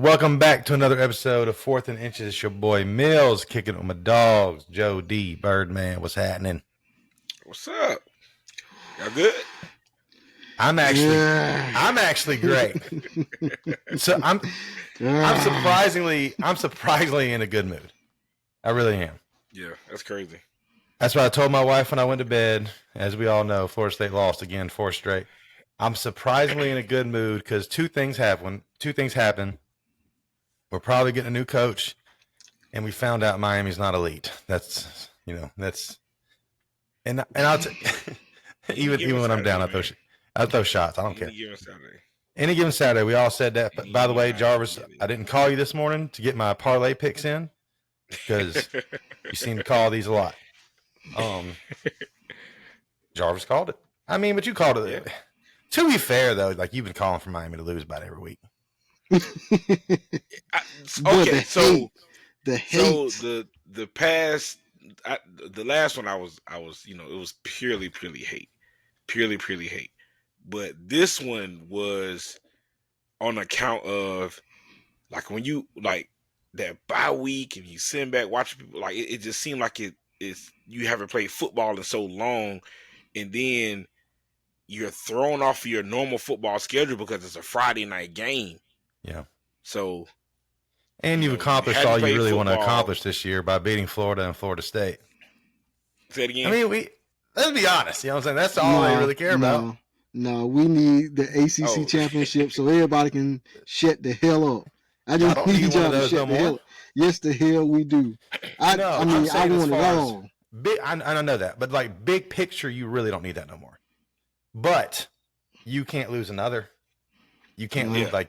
Welcome back to another episode of Fourth and Inches. It's your boy Mills kicking it with my dogs. Joe D, Birdman, what's happening? What's up? Y'all good? I'm actually great. So I'm surprisingly in a good mood. I really am. Yeah, that's crazy. That's what I told my wife when I went to bed. As we all know, Florida State lost again, 4 straight. I'm surprisingly in a good mood because two things happen. We're probably getting a new coach, and we found out Miami's not elite. That's and I'll even when I'm down, I throw shots. I don't care. Any given Saturday, we all said that. But by the way, Jarvis, I didn't call you this morning to get my parlay picks in because you seem to call these a lot. Jarvis called it. I mean, but you called it. Yeah. To be fair, though, like you've been calling for Miami to lose about every week. The last one I was it was purely hate. But this one was on account of like when you like that bye week and you sitting back watching people, like it just seemed like it's you haven't played football in so long, and then you're thrown off of your normal football schedule because it's a Friday night game. Yeah. So, and you've accomplished all you really want to accomplish this year by beating Florida and Florida State. Say it again. I mean, let's be honest. You know what I'm saying? That's all they really care about. No, we need the ACC championship so everybody can shut the hell up. I just need y'all to shut the hell up. Yes, the hell we do. I want it all. I know that, but like big picture, you really don't need that no more. But you can't lose another. You can't lose to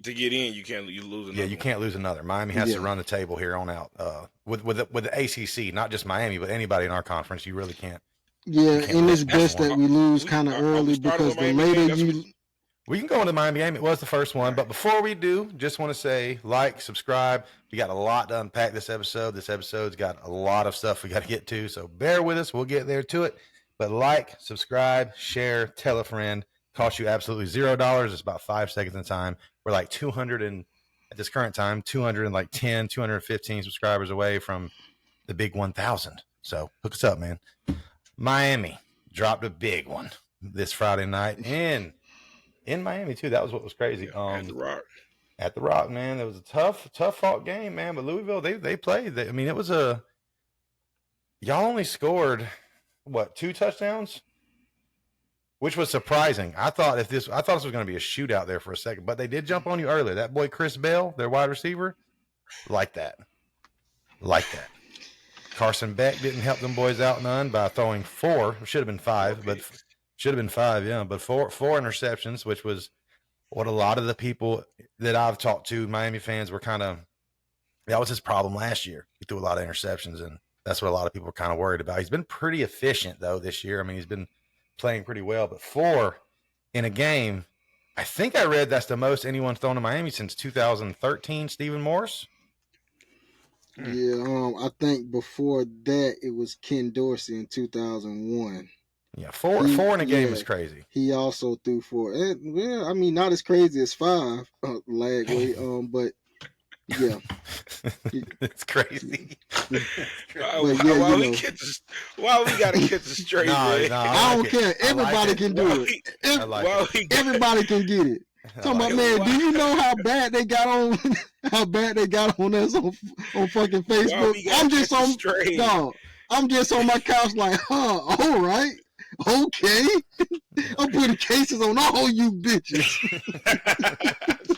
get in. You lose another. Yeah, you can't lose another. Miami has to run the table here on out. With the ACC, not just Miami, but anybody in our conference, you really can't. Yeah, and it's best that we lose kind of early because the later you. We can go into Miami game. It was the first one, but before we do, just want to say like, subscribe. We got a lot to unpack this episode. This episode's got a lot of stuff we got to get to, so bear with us. We'll get there to it. But like, subscribe, share, tell a friend. Costs you absolutely $0. It's about 5 seconds in time. We're like 200 and at this current time, 210, 215 subscribers away from the big 1,000. So hook us up, man. Miami dropped a big one this Friday night in Miami too. That was what was crazy. At the Rock, man. It was a tough fought game, man. But Louisville, they played. It was y'all only scored what, 2 touchdowns? Which was surprising. I thought this was going to be a shootout there for a second, but they did jump on you earlier. That boy Chris Bell, their wide receiver, like that. Carson Beck didn't help them boys out none by throwing 4. It should have been 5, but should have been 5, yeah. But four interceptions, which was what a lot of the people that I've talked to, Miami fans, were that was his problem last year. He threw a lot of interceptions, and that's what a lot of people were kind of worried about. He's been pretty efficient though this year. I mean, he's been playing pretty well, but 4 in a game, I think I read that's the most anyone's thrown to Miami since 2013, Stephen Morris. Yeah, I think before that it was Ken Dorsey in 2001. Yeah, 4 in a game is crazy. He also threw 4. Well, I mean, not as crazy as 5 lag way, but yeah, it's crazy. Why we gotta get this straight? I don't care. Everybody can do it. Everybody can get it. Talking about, man, do you know how bad they got on us on fucking Facebook? I'm just on my couch like, all right. Okay. I'm putting cases on all you bitches.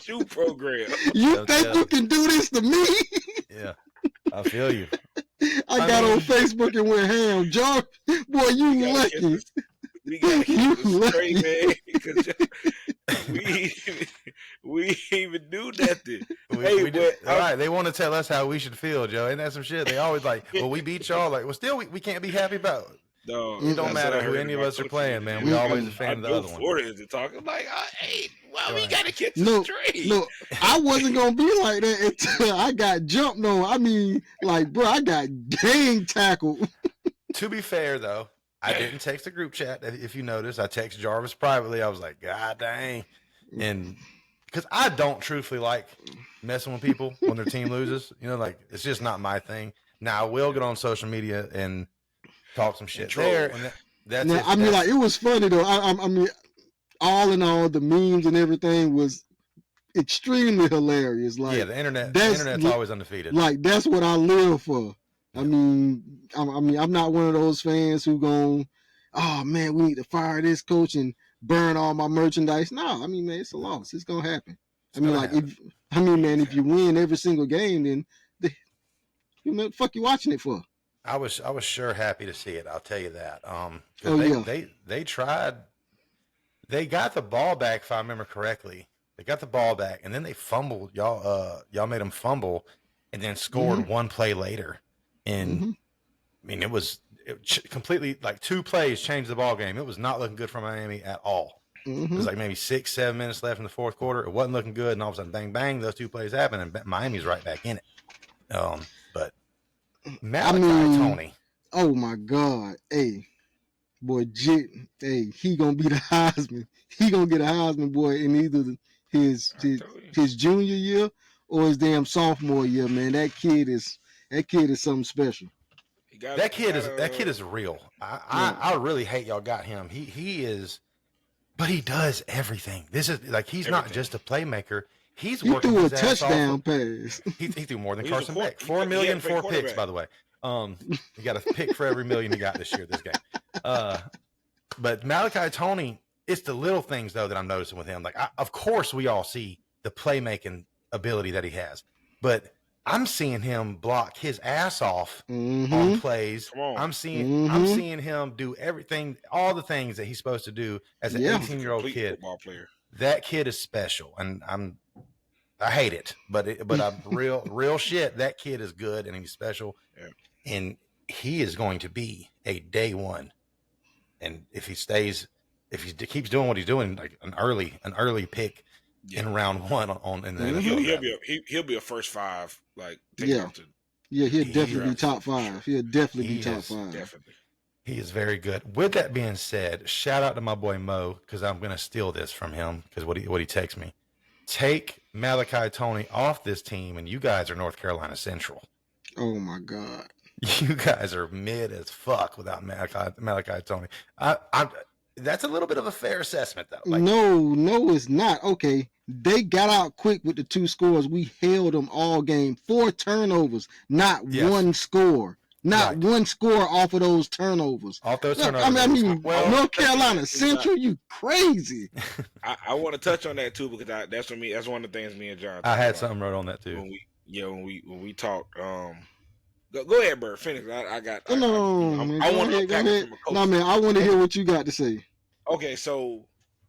Shoe program. You think you can do this to me? Yeah. I feel you. I got on Facebook and went ham. John, boy, you lucky. We gotta keep this straight, man. We even do nothing. All right, they want to tell us how we should feel, Joe. Ain't that some shit? They always like, well, we beat y'all. Like, well, still, we can't be happy about it. No, it don't matter who any of us are playing, man. We always a fan of the other one. Florida is talking like, hey, well, we gotta get this straight. No, I wasn't gonna be like that until I got jumped on. I mean, like, bro, I got gang tackled. To be fair, though, I didn't text the group chat. If you notice, I texted Jarvis privately. I was like, God dang, and because I don't truthfully like messing with people when their team loses. You know, like it's just not my thing. Now I will get on social media and talk some shit there, and that's now, it. I mean, like it was funny though. I mean, all in all, the memes and everything was extremely hilarious. Like, yeah, the internet's always undefeated. Like that's what I live for. Yeah. I mean, I'm not one of those fans who go, oh man, we need to fire this coach and burn all my merchandise. No, I mean, man, it's a loss. It's gonna happen. If you win every single game, then the fuck you watching it for? I was sure happy to see it. I'll tell you that. They tried. They got the ball back, if I remember correctly. They got the ball back, and then they fumbled. Y'all made them fumble, and then scored one play later. And I mean, it was completely like 2 plays changed the ball game. It was not looking good for Miami at all. It was like maybe 6-7 minutes left in the fourth quarter. It wasn't looking good, and all of a sudden, bang, bang, those 2 plays happen, and Miami's right back in it. But Malachi Tony. Oh my God. Hey, boy, he gonna be the Heisman. He gonna get a Heisman, boy, in either his junior year or his damn sophomore year, man. That kid is something special. That kid is real. I really hate y'all got him. He is, but he does everything. This is like he's not just a playmaker. He threw a touchdown pass. He threw more than Carson Beck. 4 million, 4 picks, by the way. You got a pick for every million you got this year, this game. But Malachi Tony, it's the little things, though, that I'm noticing with him. Like, of course, we all see the playmaking ability that he has. But I'm seeing him block his ass off on plays. I'm seeing him do everything, all the things that he's supposed to do as an 18-year-old kid. Player. That kid is special, and I hate it, but I'm real shit. That kid is good and he's special, and he is going to be a day one. And if he keeps doing what he's doing, like an early pick in round 1 in the NFL, he'll be a first 5. Like he'll definitely be top 5. He'll definitely be top 5. Definitely. He is very good. With that being said, shout out to my boy Mo, because I'm going to steal this from him because what he texts me. Take Malachi Tony off this team, and you guys are North Carolina Central. Oh my God. You guys are mid as fuck without Malachi Tony. That's a little bit of a fair assessment, though. Like, no, it's not. Okay, they got out quick with the 2 scores. We held them all game. 4 turnovers, not one score. Not one score off of those turnovers. Turnovers. I mean, North Carolina Central, you crazy. I want to touch on that too, because that's one of the things me and John. I had something wrote on that too. When we talked. Go ahead, Byrd. Finish. I want to go ahead. No, man, I want to hear what you got to say. Okay, so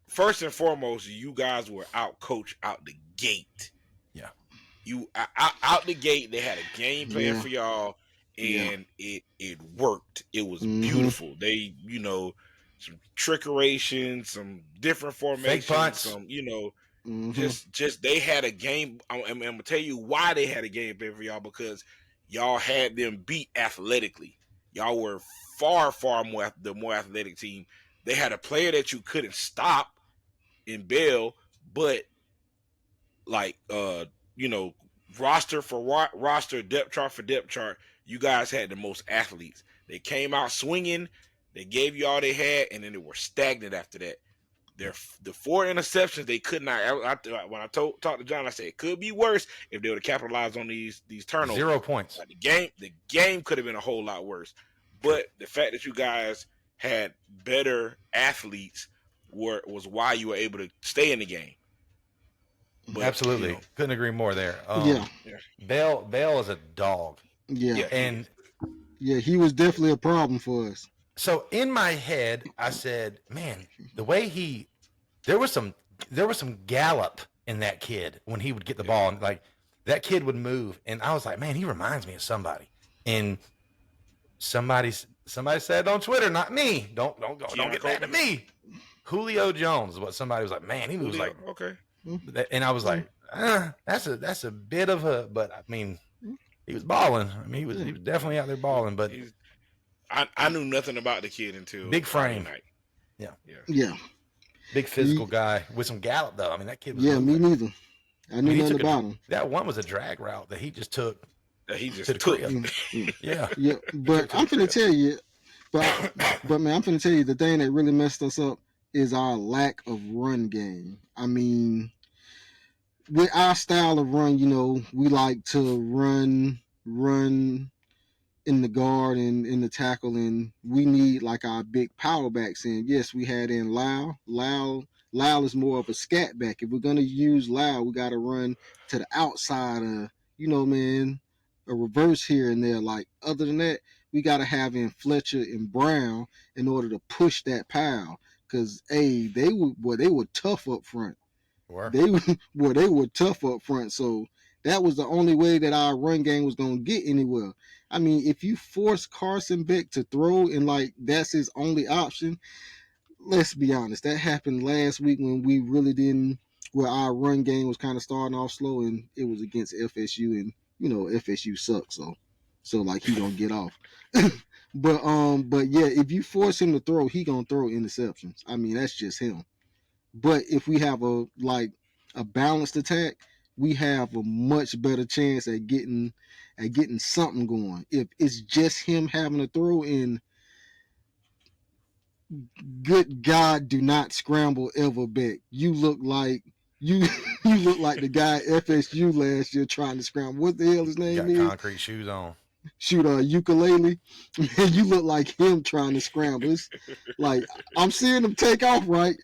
first and foremost, you guys were out coached out the gate. Yeah. You out the gate. They had a game plan for y'all. And it worked. It was beautiful. They, some trickeration, some different formations, some, just they had a game. I'm gonna tell you why they had a game plan for y'all, because y'all had them beat athletically. Y'all were far the more athletic team. They had a player that you couldn't stop in Bell, but like roster for roster, depth chart for depth chart, you guys had the most athletes. They came out swinging. They gave you all they had, and then they were stagnant after that. The 4 interceptions, they could not. When I talked to John, I said it could be worse if they would have capitalized on these turnovers. 0 points. Like the game could have been a whole lot worse. But the fact that you guys had better athletes was why you were able to stay in the game. But, absolutely, couldn't agree more there. Bell is a dog. Yeah, and he was definitely a problem for us. So in my head, I said, "Man, the way there was some gallop in that kid when he would get the ball, and like that kid would move." And I was like, "Man, he reminds me of somebody." And somebody said on Twitter, not me. Don't get mad at me. Julio Jones is what somebody was like. Man, he moves like okay. And I was like, that's a bit of a, but I mean, he was balling. I mean, he was definitely out there balling. But I knew nothing about the kid until big frame. night. Yeah. Big physical guy with some gallop, though. I mean, that kid was Yeah, me moving. neither. I knew nothing about him. That one was a drag route that he just took. That he to just the took. crib. Yeah. Yeah, but I'm finna tell you, but man, I'm finna tell you the thing that really messed us up is our lack of run game. I mean, with our style of run, we like to run in the guard and in the tackle, and we need like our big power backs in. Yes, we had in Lau is more of a scat back. If we're gonna use Lau, we gotta run to the outside of, man, a reverse here and there. Like, other than that, we gotta have in Fletcher and Brown in order to push that pile. Cause they were tough up front. They were tough up front. So that was the only way that our run game was gonna get anywhere. I mean, if you force Carson Beck to throw and like that's his only option, let's be honest, that happened last week when we really didn't. Where our run game was kind of starting off slow, and it was against FSU, and FSU sucks. So like he gonna get off. but yeah, if you force him to throw, he gonna throw interceptions. I mean, that's just him. But if we have a balanced attack, we have a much better chance at getting something going. If it's just him having to throw in, good God, do not scramble ever back. You look like you look like the guy at FSU last year trying to scramble. What the hell his name is? Concrete shoes on. Shoot a ukulele. Man, you look like him trying to scramble. It's like I'm seeing him take off right.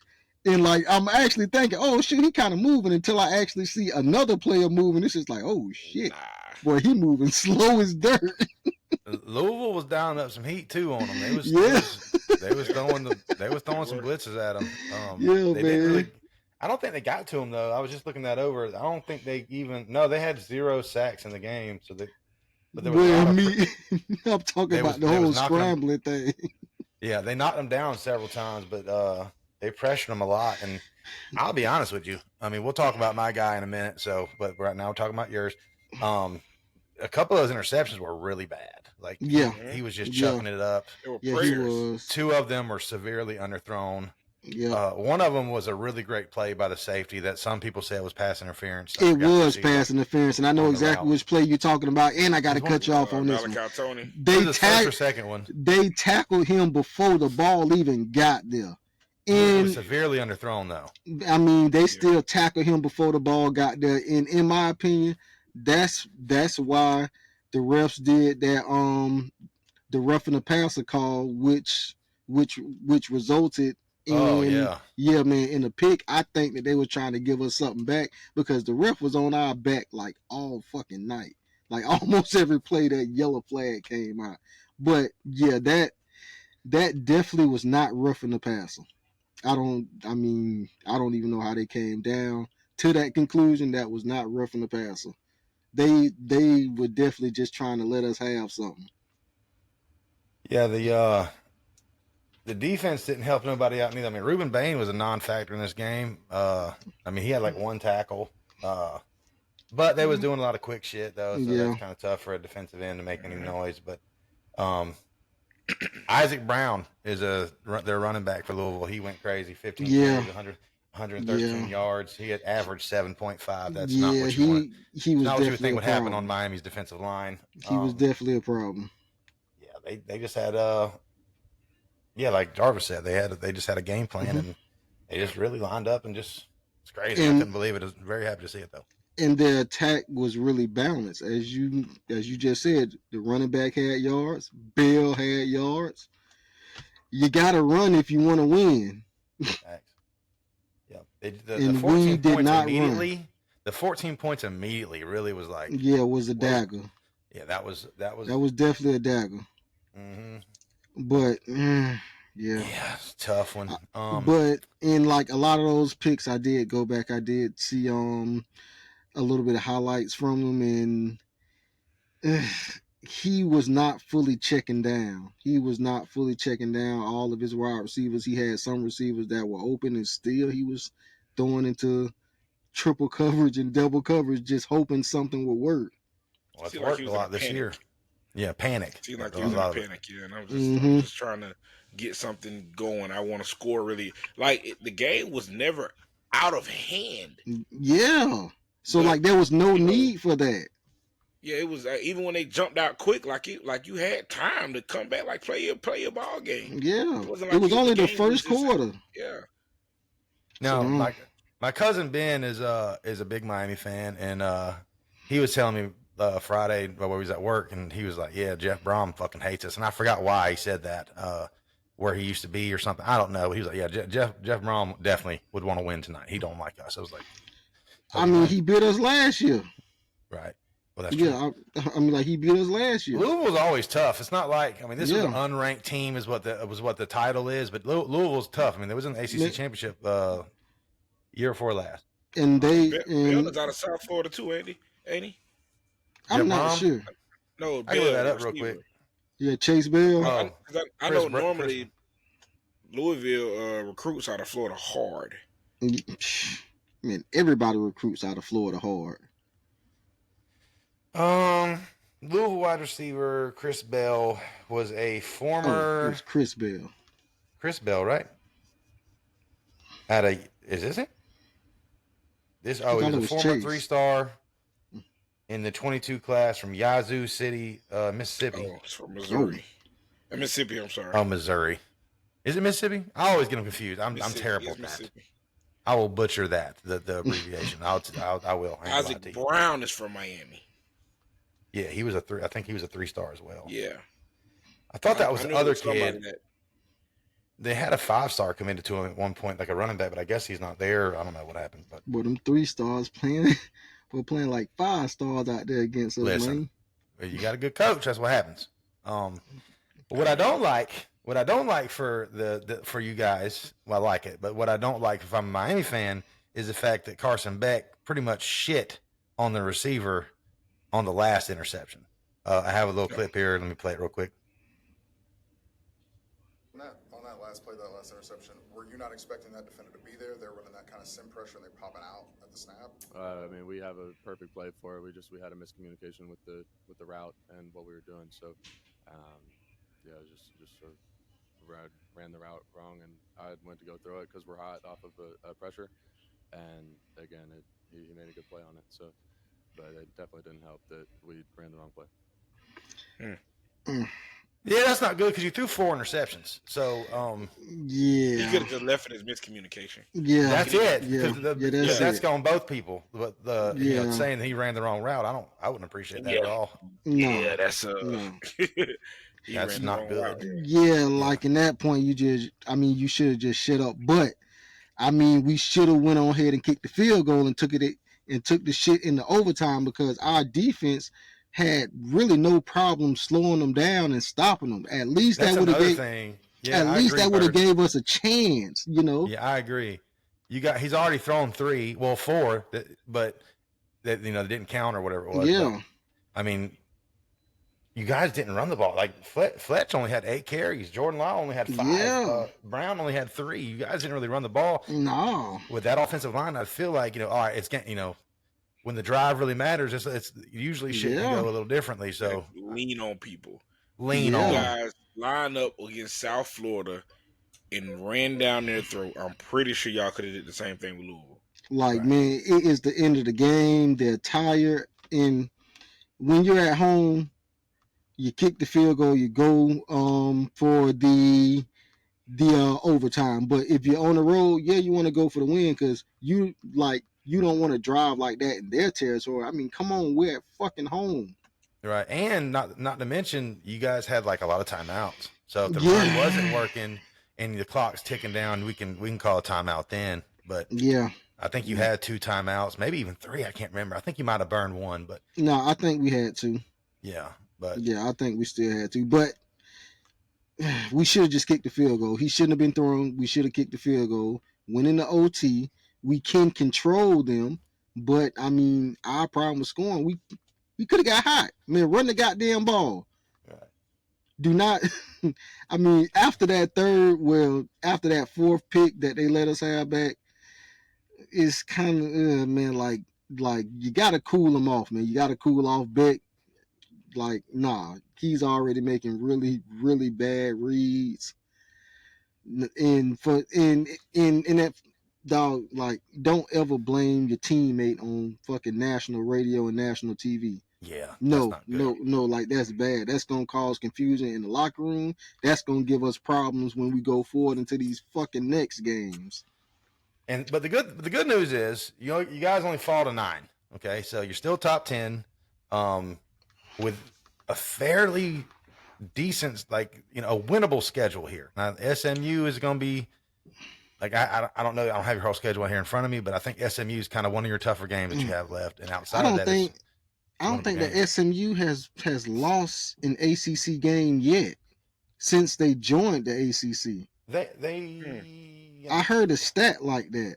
And like I'm actually thinking, oh shit, he kind of moving until I actually see another player moving. It's just like, oh shit, boy, he moving slow as dirt. Louisville was down up some heat too on them. They was throwing some blitzes at them. They didn't really. I don't think they got to him though. I was just looking that over. I don't think they they had 0 sacks in the game. So they. But there was I'm talking about the whole scrambling thing. Yeah, they knocked them down several times, but they pressured them a lot. And I'll be honest with you. I mean, we'll talk about my guy in a minute. But right now we're talking about yours. A couple of those interceptions were really bad. Like, he was just chucking it up. He was. 2 of them were severely underthrown. Yeah. One of them was a really great play by the safety that some people said was pass interference. It was pass interference, and I know exactly which play you're talking about. And I got to cut you off on this one. They tackled him before the ball even got there. And it was severely underthrown, though. I mean, they still tackled him before the ball got there. And in my opinion, that's why the refs did that. The roughing the passer call, which resulted. Yeah, man, in the pick. I think that they were trying to give us something back because the ref was on our back like all fucking night. Like almost every play that yellow flag came out. But yeah, that definitely was not roughing the passer. I don't even know how they came down to that conclusion. That was not roughing the passer. They were definitely just trying to let us have something. Yeah, the defense didn't help nobody out neither. I mean, Reuben Bain was a non-factor in this game. I mean, he had like 1 tackle, but they was doing a lot of quick shit though, so that's kind of tough for a defensive end to make any noise. But Isaac Brown is their running back for Louisville. He went crazy, 15 carries, 113 yards. He had averaged 7.5. That's not what you want. He was not what you would think would happen happen on Miami's defensive line. He was definitely a problem. Yeah, they just had like Jarvis said, they just had a game plan and they just really lined up and just it's crazy. I couldn't believe it. I was very happy to see it though. And their attack was really balanced, as you just said. The running back had yards, Bell had yards. You got to run if you want to win. Thanks. Yeah, the 14 points immediately. Run. The 14 points immediately really was like it was a dagger. Yeah, that was definitely a dagger. Mm-hmm. But it's a tough one. But in like a lot of those picks, I did go back. I did see a little bit of highlights from him, and he was not fully checking down. All of his wide receivers. He had some receivers that were open, and still he was throwing into triple coverage and double coverage, just hoping something would work. Well, it's worked a lot this year. Yeah, panic. Seemed like A he was in a lot of it. panic, yeah. And I'm just trying to get something going. I want to score really. Like the game was never out of hand. Yeah. So But, like there was no you know, need for that. Yeah, it was even when they jumped out quick, like you had time to come back, like play your ball game. Yeah. It wasn't It like was the only the game was first just quarter. yeah. No, So, my cousin Ben is a big Miami fan, and he was telling me Friday while we was at work, and he was like, "Yeah, Jeff Brom fucking hates us," and I forgot why he said that, where he used to be or something. I don't know. He was like, "Yeah, Jeff Brom definitely would want to win tonight. He don't like us." I was like, I mean, he beat us last year. right. Well, that's true. Yeah, I mean, like he beat us last year. Louisville's always tough. It's not like this was an unranked team, is what the title is, but Louisville's tough. I mean, there was an ACC championship year before last, and they Bell is out of South Florida too, ain't he? I'm not sure. No, I can look that up real quick. Yeah, Chase Bell. I know normally Louisville recruits out of Florida hard. I mean, everybody recruits out of Florida hard. Louisville wide receiver Chris Bell was a former. It was Chris Bell. Chris Bell, right? Is this it? He was a former 3-star in the 22 class from Yazoo City, Mississippi. Oh, it's from Missouri. Mississippi, I'm sorry. Oh, Missouri. Is it Mississippi? I always get them confused. I'm terrible at that. I will butcher that, the abbreviation. I will. Isaac Brown is from Miami. Yeah, he was a 3. I think he was a 3-star as well. Yeah. I thought that was the other kid. They had a 5-star committed to him at one point, like a running back, but I guess he's not there. I don't know what happened. But them 3-stars playing, we're playing like 5-stars out there against us. Listen, man. You got a good coach. That's what happens. What I don't like for for you guys, well, I like it, but what I don't like if I'm a Miami fan is the fact that Carson Beck pretty much shit on the receiver on the last interception. I have a little clip here. Let me play it real quick. On that last play, that last interception, were you not expecting that defender to be there? They're running that kind of sim pressure and they're popping out at the snap. I mean, we have a perfect play for it. We had a miscommunication with the route and what we were doing. So, just sort of ran the route wrong, and I went to go throw it because we're hot off of a pressure. And again, he made a good play on it. So, but it definitely didn't help that we ran the wrong play. Yeah, that's not good because you threw 4 interceptions. So, you could have just left it as miscommunication. Yeah, that's it. Yeah, that's going both people. But saying that he ran the wrong route, I wouldn't appreciate that at all. No. Yeah, that's that's not good. Yeah, like in that point, you should have just shut up. But I mean, we should have went on ahead and kicked the field goal and took the shit in the overtime because our defense had really no problem slowing them down and stopping them. At least that would have gave us a chance, you know. Yeah, I agree. He's already thrown 3, 4, but that they didn't count or whatever it was. Yeah. But, I mean, you guys didn't run the ball. Like Fletch only had 8 carries. Jordan Law only had 5. Yeah. Brown only had 3. You guys didn't really run the ball. No. With that offensive line, I feel like, all right, it's getting, when the drive really matters, it's usually should go a little differently. So lean on people. Lean on guys. Line up against South Florida and ran down their throat. I'm pretty sure y'all could have did the same thing with Louisville. Like, man, it is the end of the game. They're tired, and when you're at home, you kick the field goal. You go for the overtime. But if you're on the road, you want to go for the win because you don't want to drive like that in their territory. I mean, come on, we're at fucking home. Right. And not to mention, you guys had like a lot of timeouts. So if the run wasn't working and the clock's ticking down, we can call a timeout then. But I think you had 2 timeouts, maybe even 3. I can't remember. I think you might have burned 1, but no, I think we had 2. Yeah, but I think we still had 2. But we should have just kicked the field goal. He shouldn't have been thrown. We should have kicked the field goal. Went into OT. We can control them, but I mean, our problem was scoring. We could have got hot. Man, run the goddamn ball. Right. Do not. I mean, after that 4th pick that they let us have back, it's kind of man, like you got to cool them off, man. You got to cool off Beck. like, nah, he's already making really, really bad reads. And for in that dog, like, don't ever blame your teammate on fucking national radio and national TV. Yeah, that's No, not good. no, like that's bad. That's gonna cause confusion in the locker room. That's gonna give us problems when we go forward into these fucking next games. But the good news is you guys only fall to 9. Okay, so you're still top 10, with a fairly decent, like, a winnable schedule here. Now SMU is going to be like I don't know. I don't have your whole schedule here in front of me, but I think SMU is kind of one of your tougher games that you have left. And outside of that, I don't think that SMU has lost an ACC game yet since they joined the ACC. I heard a stat like that.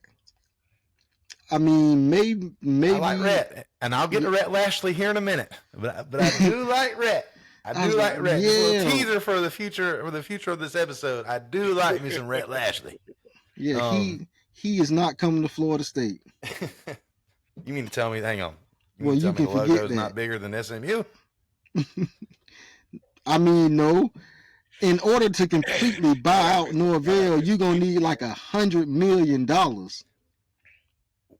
I mean, maybe I like Rhett, and I'll get to Rhett Lashley here in a minute. But I do like Rhett. I do like Rhett. Yeah. Just a little teaser for the future of this episode. I do like me some Rhett Lashley. Yeah, he is not coming to Florida State. You mean to tell me? Hang on. Well, you can the forget logo's that. Not bigger than SMU. I mean, no. In order to completely buy out Norvell, you're gonna need like $100 million.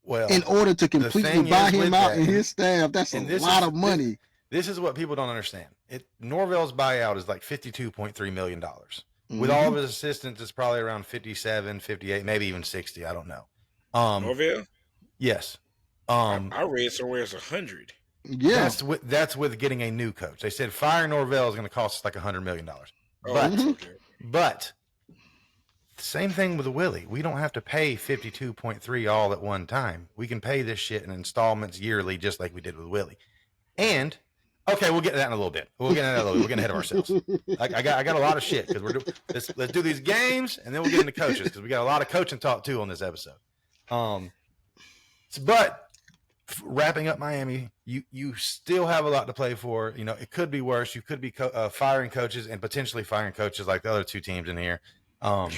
Well, in order to completely buy him out and his staff, that's a lot of money. This is what people don't understand. Norvell's buyout is like $52.3 million. With all of his assistants, it's probably around 57, 58, maybe even 60. I don't know. Norvell? Yes. I read somewhere it's 100. Yeah. That's with getting a new coach. They said firing Norvell is going to cost us like $100 million. But same thing with Willie. We don't have to pay 52.3 all at one time. We can pay this shit in installments yearly, just like we did with Willie. And okay, we'll get to that in a little bit. We're getting ahead of ourselves. I got a lot of shit because let's do these games and then we'll get into coaches because we got a lot of coaching talk too on this episode. But wrapping up Miami, you still have a lot to play for. It could be worse. You could be firing coaches and potentially firing coaches like the other two teams in here. You know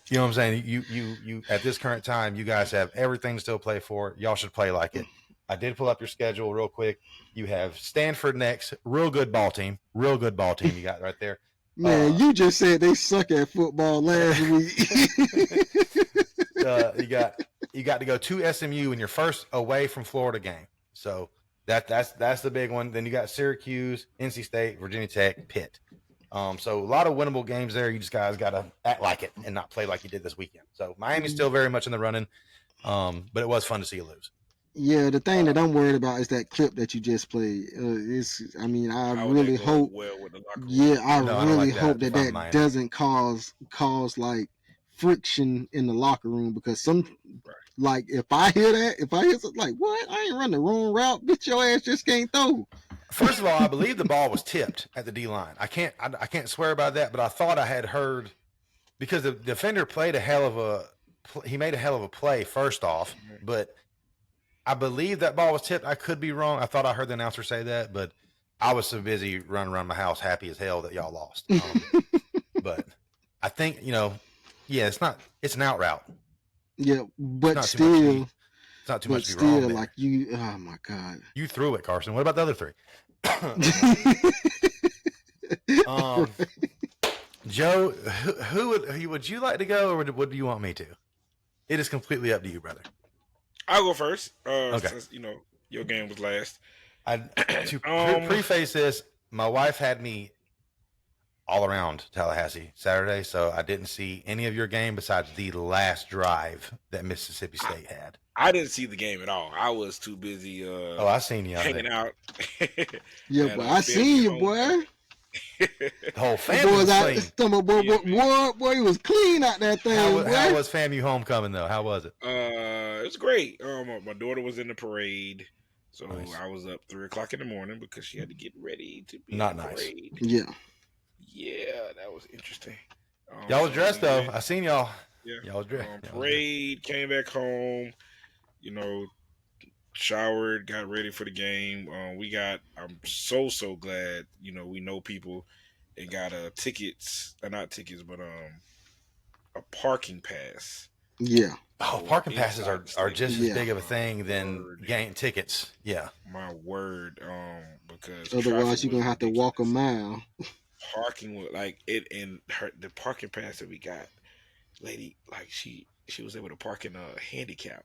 what I'm saying? You at this current time, you guys have everything still play for. Y'all should play like it. I did pull up your schedule real quick. You have Stanford next. Real good ball team you got right there. Man, you just said they suck at football last week. You got to go to SMU in your first away from Florida game. So that's the big one. Then you got Syracuse, NC State, Virginia Tech, Pitt. So a lot of winnable games there. You just guys got to act like it and not play like you did this weekend. So Miami's still very much in the running, but it was fun to see you lose. Yeah, the thing that I'm worried about is that clip that you just played. I really hope. I really hope that doesn't cause like friction in the locker room because like if I hear something like, what? I ain't run the wrong route. Bitch, your ass just can't throw. First of all, I believe the ball was tipped at the D line. I can't swear about that, but I thought I had heard because the defender made a hell of a play first off, but I believe that ball was tipped. I could be wrong. I thought I heard the announcer say that, but I was so busy running around my house happy as hell that y'all lost. But I think, it's an out route. Yeah, but still, it's not too much to be wrong. Like oh my God. You threw it, Carson. What about the other three? Joe, who would you like to go or what do you want me to? It is completely up to you, brother. I'll go first. Okay. Since, your game was last. To preface this, my wife had me all around Tallahassee Saturday, so I didn't see any of your game besides the last drive that Mississippi State had. I didn't see the game at all. I was too busy I seen you hanging out. Yeah, but I seen you, boy. The whole family was clean. Boy, he was clean out that thing. How was FAMU homecoming though? How was it? It was great. My daughter was in the parade, so nice. I was up 3:00 in the morning because she had to get ready to be not in the nice. parade. Yeah, that was interesting. Y'all was dressed though. I seen y'all. Yeah, y'all was dressed. Parade, came back home. Showered, got ready for the game. I'm so glad, we know people and got tickets, not tickets, but a parking pass Yeah. Oh, So parking passes inside are, the are stadium. just as Yeah. big of a thing than Word. game tickets. Yeah. My word. Because traffic Otherwise, you're was gonna have to walk a ridiculous. mile. Parking was like it, and the parking pass that we got, lady, like she was able to park in a handicap.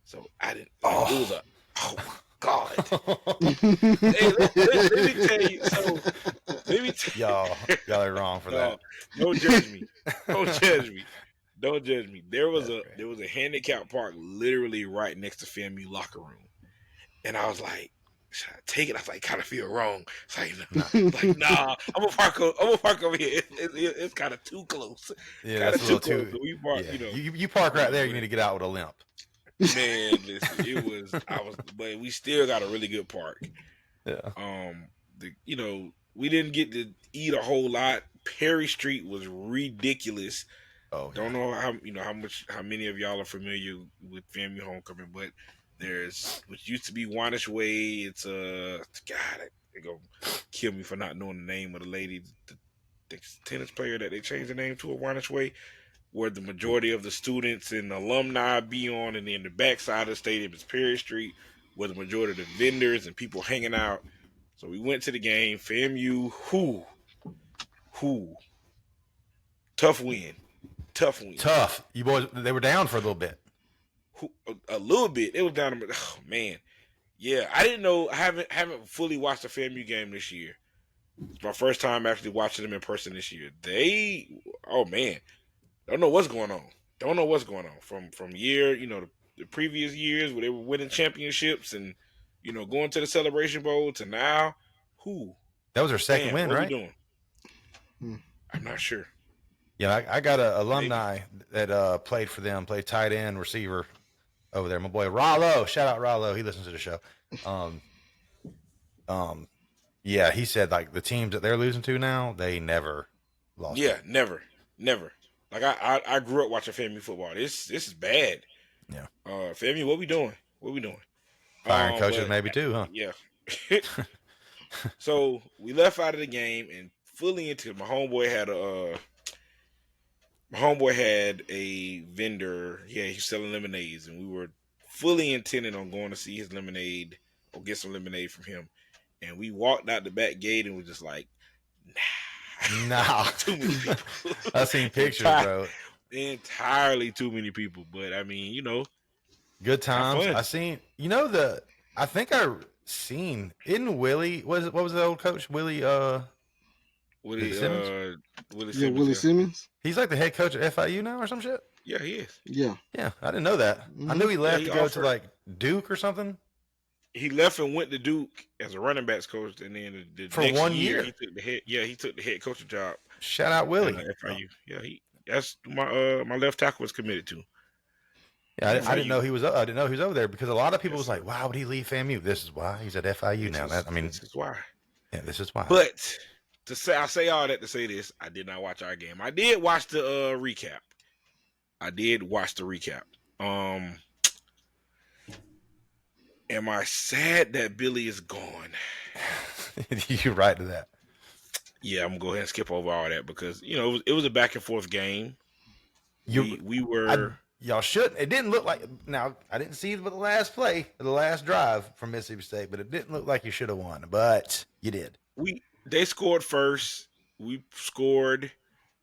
So I didn't like it was Oh. a oh my god. Hey, let me tell you. So let me y'all are wrong for no, that. don't judge me. Don't judge me. Don't judge me. That's great. There was a handicap park literally right next to FAMU locker room, and I was like, should I take it? I was like, kind of feel wrong. It's Nah. like nah. I'm gonna park over here. It's kind of too close. Yeah, Kind that's of a too little close. too. So we park. Yeah, you park right there. You But need to get out with a limp. man, listen, but we still got a really good park. Yeah. We didn't get to eat a whole lot. Perry Street was ridiculous. Oh Don't yeah. know how many of y'all are familiar with Family Homecoming, but there's which used to be Wanish Way. It's God, they gonna kill me for not knowing the name of the lady, the tennis player that they changed the name to a Wanish Way, where the majority of the students and alumni be on, and then the backside of the stadium is Perry Street, where the majority of the vendors and people hanging out. So we went to the game. FAMU, who, tough win, tough win. Tough. You boys, they were down for a little bit. A little bit. It was down. Oh man, yeah. I didn't know. I haven't fully watched a FAMU game this year. It's my first time actually watching them in person this year. Oh man, don't know what's going on. Don't know what's going on from year. The previous years where they were winning championships and going to the Celebration Bowl to now. Who? That was their second Damn, win, what are we right? doing? Hmm. I'm not sure. Yeah, I got an Maybe. alumni that played for them, played tight end, receiver over there. My boy Rollo, shout out Rollo. He listens to the show. Um, yeah, he said like the teams that they're losing to now, they never lost. Yeah, to. never. Like I grew up watching family football. This is bad. Yeah, Family, what we doing? What we doing? firing coaches But maybe too, huh? yeah. So we left out of the game and fully into my homeboy had a vendor. Yeah, he's selling lemonades, and we were fully intending on going to see his lemonade or get some lemonade from him. And we walked out the back gate and was just like, Nah, too many people. I seen pictures, bro. Entirely too many people. But I mean, Good times. fun. I seen. I think I seen in Willie. What was the old coach Willie? Willie Simmons? Willie Yeah, Simmons. Willie Simmons. He's like the head coach at FIU now or some shit. Yeah, he is. Yeah. Yeah, I didn't know that. I knew he left he to go offered- to like Duke or something. He left and went to Duke as a running backs coach, and then the For next 1 year year? he took the head. Yeah, he took the head coaching job Shout out Willie. at FIU. Yeah, that's my left tackle was committed to. Yeah, I FIU. didn't know he was. I didn't know he was over there because a lot of people Yes, was like, sir. "Why would he leave FAMU?" This is why he's at FIU now. This is why. Yeah, this is why. But I say all that to say this: I did not watch our game. I did watch the recap. Am I sad that Billy is gone? You're right to that. Yeah, I'm gonna go ahead and skip over all that because it was a back and forth game. Y'all should. It didn't look like. Now I didn't see the last play, the last drive from Mississippi State, but it didn't look like you should have won. But you did. They scored first. We scored,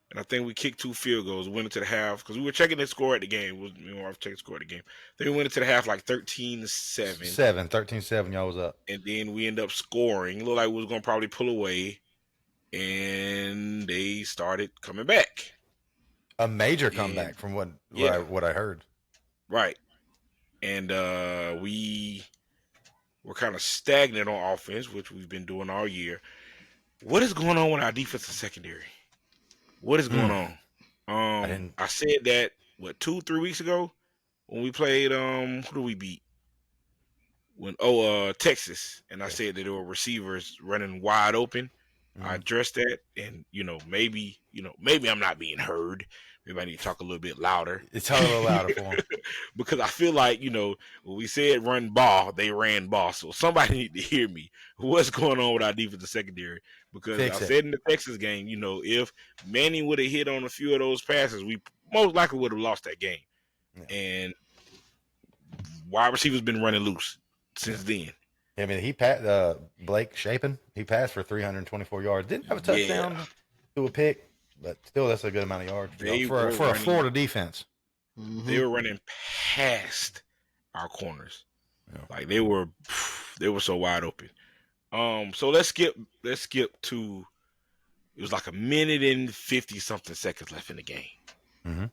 and I think we kicked 2 field goals. Went into the half because we were checking the score at the game. I was checking the score at the game. Then we went into the half like 13-7. 13-7. Y'all was up, And then we ended up scoring. It looked like we was gonna probably pull away, and they started coming back. a major comeback from what I heard. Right. And we were kind of stagnant on offense, which we've been doing all year. What is going on with our defensive secondary? What is going on? I said that 2-3 weeks ago when we played who do we beat? Texas. And I said that there were receivers running wide open. I addressed that, and maybe I'm not being heard. Maybe I need to talk a little bit louder. Talk a little louder for him. Because I feel like, when we said run ball, they ran ball. So somebody need to hear me. What's going on with our defensive secondary? Because said in the Texas game, if Manning would have hit on a few of those passes, we most likely would have lost that game. and wide receivers been running loose since then. I mean, he passed Blake Shapen. He passed for 324 yards. Didn't have a touchdown to a pick, but still, that's a good amount of yards for a Florida defense. They were running past our corners, like they were so wide open. So let's skip to. It was like a minute and 50 something seconds left in the game. Mm-hmm.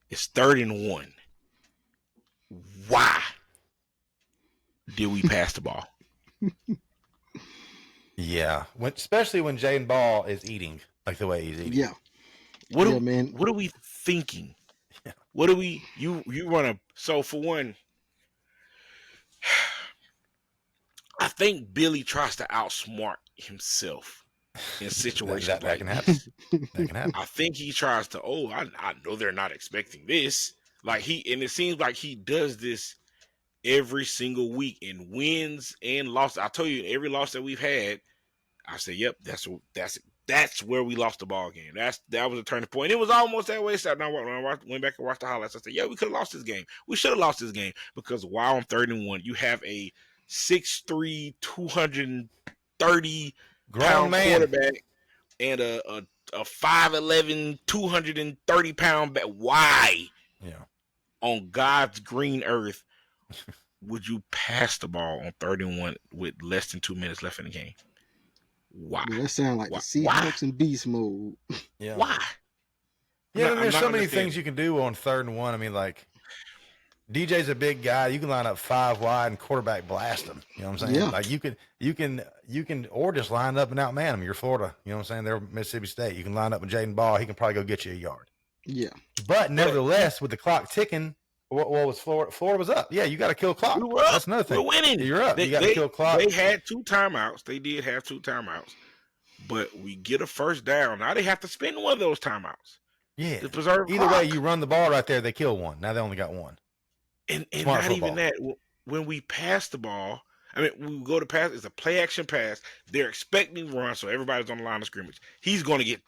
It's 3rd and 1. Why did we pass the ball? Yeah, especially when Jaden Ball is eating like the way he's eating. Yeah. What are we thinking? Yeah. What do we? You want to? So for one, I think Billy tries to outsmart himself in situations that like can happen. That can happen. I think he tries to. Oh, I know they're not expecting this. Like and it seems like he does this every single week in wins and losses. I tell you, every loss that we've had, I say, "Yep, that's where we lost the ball game. That was a turning point. It was almost that way. So now when I went back and watched the highlights, I said, yeah, we could have lost this game. We should have lost this game because while on 3rd and 1, you have a 6'3", 230 pound quarterback and a 5'11", 230 pound back. Why? Yeah. On God's green earth would you pass the ball on 3rd and 1 with less than 2 minutes left in the game? Why? Yeah, that sounds like the Seahawks in beast mode. Yeah. Why? Yeah, there's so many things you can do on 3rd and 1. I mean, like DJ's a big guy. You can line up 5 wide and quarterback blast him. You know what I'm saying? Yeah. Like you can, or just line up and outman them. You're Florida. You know what I'm saying? They're Mississippi State. You can line up with Jaden Ball. He can probably go get you a yard. Yeah. But nevertheless, with the clock ticking, what was Florida? Florida was up. Yeah, you got to kill clock. That's another thing. We're winning. You're up. You got to kill clock. They had 2 timeouts. They did have 2 timeouts. But we get a first down. Now they have to spend one of those timeouts. Yeah. To preserve Either clock. way, you run the ball right there, they kill one. Now they only got one. And not even that. When we pass the ball, I mean, we go to pass. It's a play action pass. They're expecting run, so everybody's on the line of scrimmage. He's going to get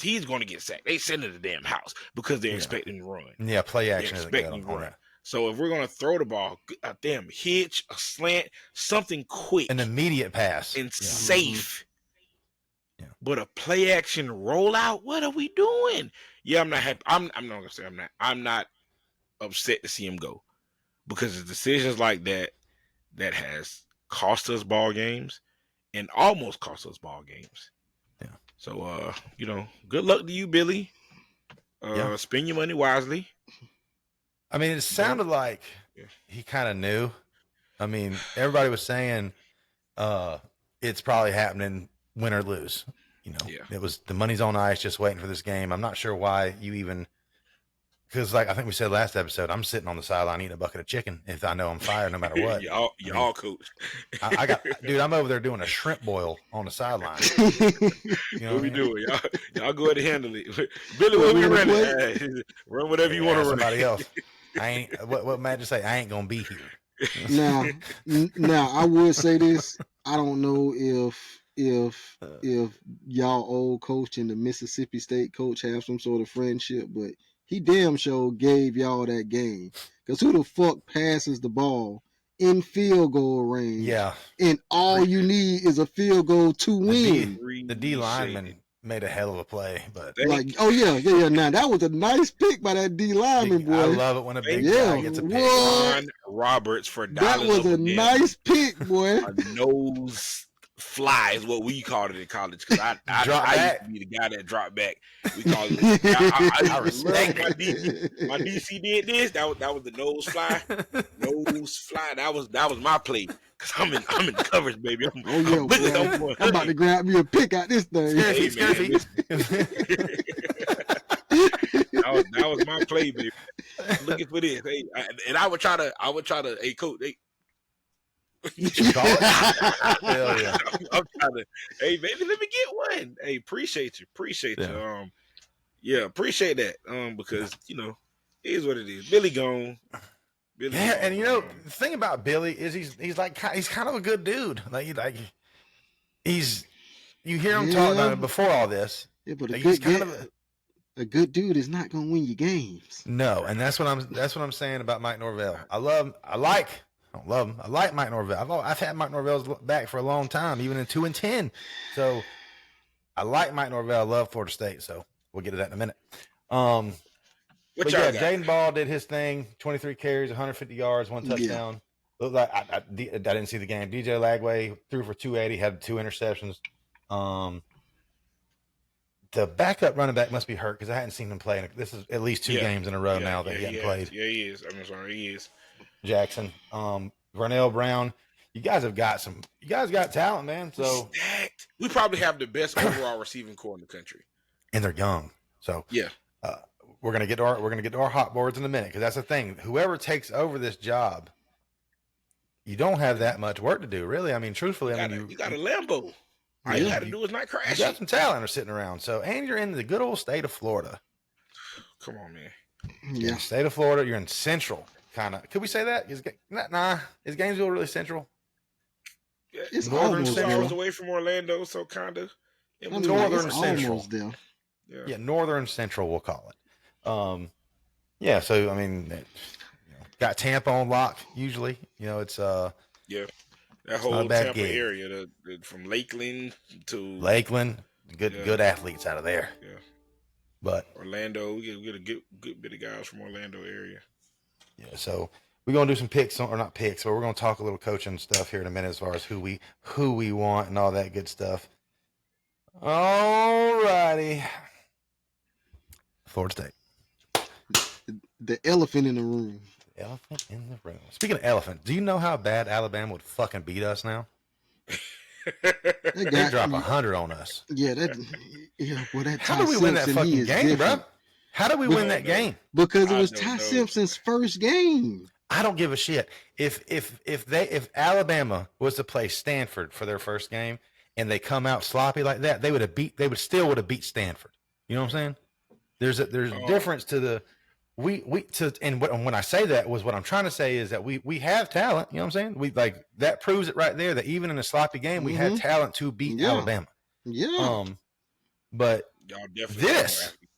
sacked. They send it to the damn house because they're expecting to run. Yeah, play action is expecting to run. So if we're going to throw the ball, a damn hitch, a slant, something quick, an immediate pass, and safe. Yeah. But a play action rollout, what are we doing? Yeah, I'm not happy. I'm not gonna say I'm not upset to see him go because it's decisions like that has cost us ball games and almost cost us ball games. Yeah. So good luck to you, Billy. Spend your money wisely. I mean, it sounded like he kind of knew. I mean, everybody was saying it's probably happening win or lose. You know, it was the money's on ice just waiting for this game. I'm not sure why you even because like I think we said last episode, I'm sitting on the sideline eating a bucket of chicken if I know I'm fired no matter what. y'all coach. Dude, I'm over there doing a shrimp boil on the sideline. You know what we doing? Y'all go ahead and handle it. Billy, what we running? Run whatever you want to run. Somebody else. I ain't what Matt just say, I ain't gonna be here. Now I would say this. I don't know if y'all old coach and the Mississippi State coach have some sort of friendship, but he damn sure gave y'all that game. Because who the fuck passes the ball in field goal range? Yeah. And all you need is a field goal to win. The D lineman made a hell of a play, but Now that was a nice pick by that D lineman, boy. I love it when a big guy gets a pick. Ron Roberts for that was a nice pick, boy. A nose fly is what we called it in college because I used to be the guy that dropped back. We called it. I respect my DC. My DC did this. That was the nose fly. Nose fly. That was my play because I'm in coverage, baby. I'm about to grab me a pick out this thing. Hey, that was my play, baby. Looking for this. Hey, and I would try to. Hey, coach. Hey, Hell yeah. I'm trying to, hey baby, let me get one. Hey, appreciate you. Appreciate that. Because it is what it is. Billy gone. And the thing about Billy is he's kind of a good dude. You hear him talk about it before all this. Yeah, but he's kind of a good dude is not gonna win you games. No, and that's what I'm saying about Mike Norvell. I don't love him. I like Mike Norvell. I've had Mike Norvell's back for a long time, even in 2-10. So I like Mike Norvell. I love Florida State. So we'll get to that in a minute. But yeah, Jaden Ball did his thing. 23 carries, 150 yards, 1 touchdown. Yeah. Looked like I didn't see the game. DJ Lagway threw for 280, had 2 interceptions. The backup running back must be hurt because I hadn't seen him play. This is at least 2 games in a row now that he hadn't played. Yeah, he is. I'm sorry, he is. Jackson, Vernell Brown. You guys got talent, man. So stacked. We probably have the best overall receiving core in the country, and they're young. So yeah, we're gonna get to our hot boards in a minute because that's the thing. Whoever takes over this job, you don't have that much work to do, really. I mean, truthfully, you got a Lambo. All you got to do is not crash. You got some talent are sitting around. So, and you're in the good old state of Florida. Come on, man. Yeah, state of Florida. You're in Central, kind of. Could we say that? Is Gainesville really Central? Yeah, it's northern 2 hours away from Orlando, so kind of. Northern Central. Yeah, Northern Central, we'll call it. Yeah. So I mean, got Tampa on lock. Usually, it's yeah. That whole Tampa area, from Lakeland to good athletes out of there. Yeah, but Orlando, we get a good bit of guys from Orlando area. Yeah, so we're gonna do some picks, or not picks, but we're gonna talk a little coaching stuff here in a minute as far as who we want and all that good stuff. All righty, Florida State, the elephant in the room. Elephant in the room. Speaking of elephant, do you know how bad Alabama would fucking beat us now? They drop 100 on us. Yeah, how do we win that fucking game, bro? How do we win that game? Because it was Ty Simpson's first game. I don't give a shit. If Alabama was to play Stanford for their first game and they come out sloppy like that, they would still beat Stanford. You know what I'm saying? There's a difference to the. And when I say that was what I'm trying to say is that we have talent, you know what I'm saying? That proves it right there that even in a sloppy game, we had talent to beat Alabama. Yeah. But y'all definitely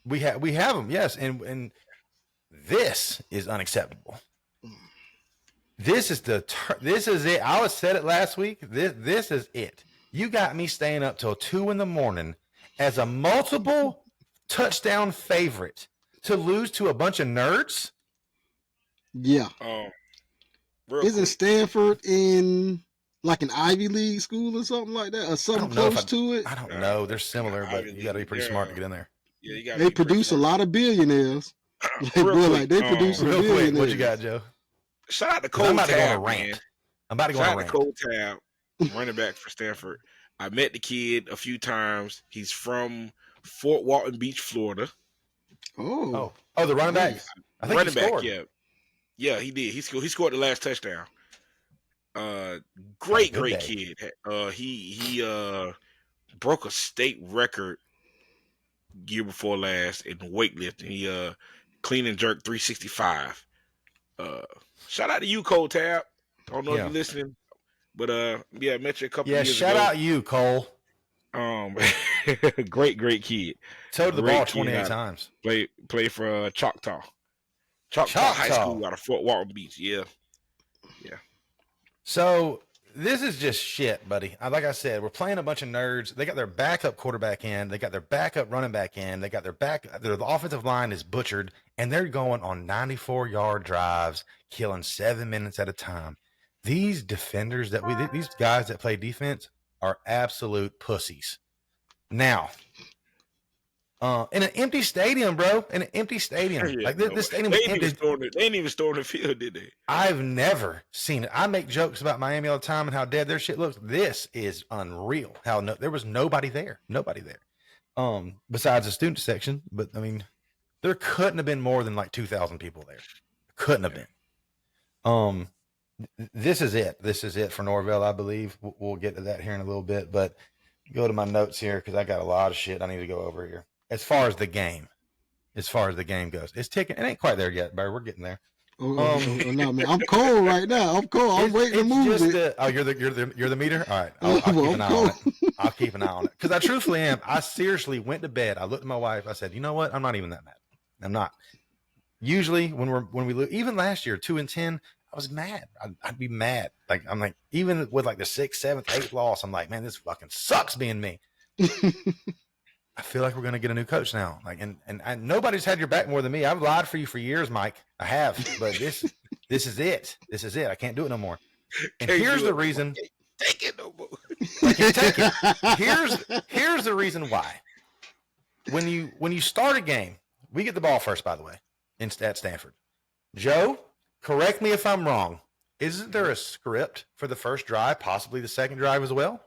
we have them, yes, and this is unacceptable. This is it. I said it last week. This is it. You got me staying up till 2 a.m. as a multiple touchdown favorite to lose to a bunch of nerds? Yeah. Isn't Stanford in like an Ivy League school or something like that, or something close to it? I don't know. They're similar, but you got to be pretty smart to get in there. Yeah, they produce a lot of billionaires. They produce real quick. What you got, Joe? Shout out to Cole Tab, man. I'm about to go on a rant. Cole Tab, running back for Stanford. I met the kid a few times. He's from Fort Walton Beach, Florida. Oh, the running back. I think running he scored. back, yeah, he did. He scored the last touchdown. Great kid. He broke a state record year before last in weightlifting. He clean and jerk 365. Shout out to you, Cole Tab. I don't know if you're listening, but I met you a couple years ago. Yeah, shout out you, Cole. Great kid. Towed the ball 28 times. Play for Choctaw High School out of Fort Walton Beach. Yeah. So this is just shit, buddy. Like I said, we're playing a bunch of nerds. They got their backup quarterback in. They got their backup running back in. They got their offensive line is butchered, and they're going on 94-yard drives, killing 7 minutes at a time. These defenders these guys that play defense are absolute pussies. Now, in an empty stadium, bro. In an empty stadium. This stadium was empty. They ain't even storm the field, did they? I've never seen it. I make jokes about Miami all the time and how dead their shit looks. This is unreal. There was nobody there. Nobody there. Besides the student section. But, I mean, there couldn't have been more than like 2,000 people there. Couldn't have been. This is it. This is it for Norvell, I believe. We'll get to that here in a little bit. But go to my notes here because I got a lot of shit I need to go over here. As far as the game goes, it's ticking. It ain't quite there yet, Byrd. We're getting there. No, man. I'm cold right now. I'm cold. I'm waiting to move it. You're the meter. All right, I'll keep an eye on it. I'll keep an eye on it because I truthfully am. I seriously went to bed. I looked at my wife. I said, you know what? I'm not even that mad. I'm not. Usually when we lose, even last year, 2-10, I was mad. I'd be mad. Like I'm like, even with like the 6th, 7th, 8th loss, I'm like, man, this fucking sucks being me. I feel like we're gonna get a new coach now. Like, and nobody's had your back more than me. I've lied for you for years, Mike. I have, but this is it. This is it. I can't do it no more. And here's the reason. Take it no more. I can't take it. Here's the reason why. When you start a game, we get the ball first, by the way, at Stanford. Joe, correct me if I'm wrong. Isn't there a script for the first drive, possibly the second drive as well?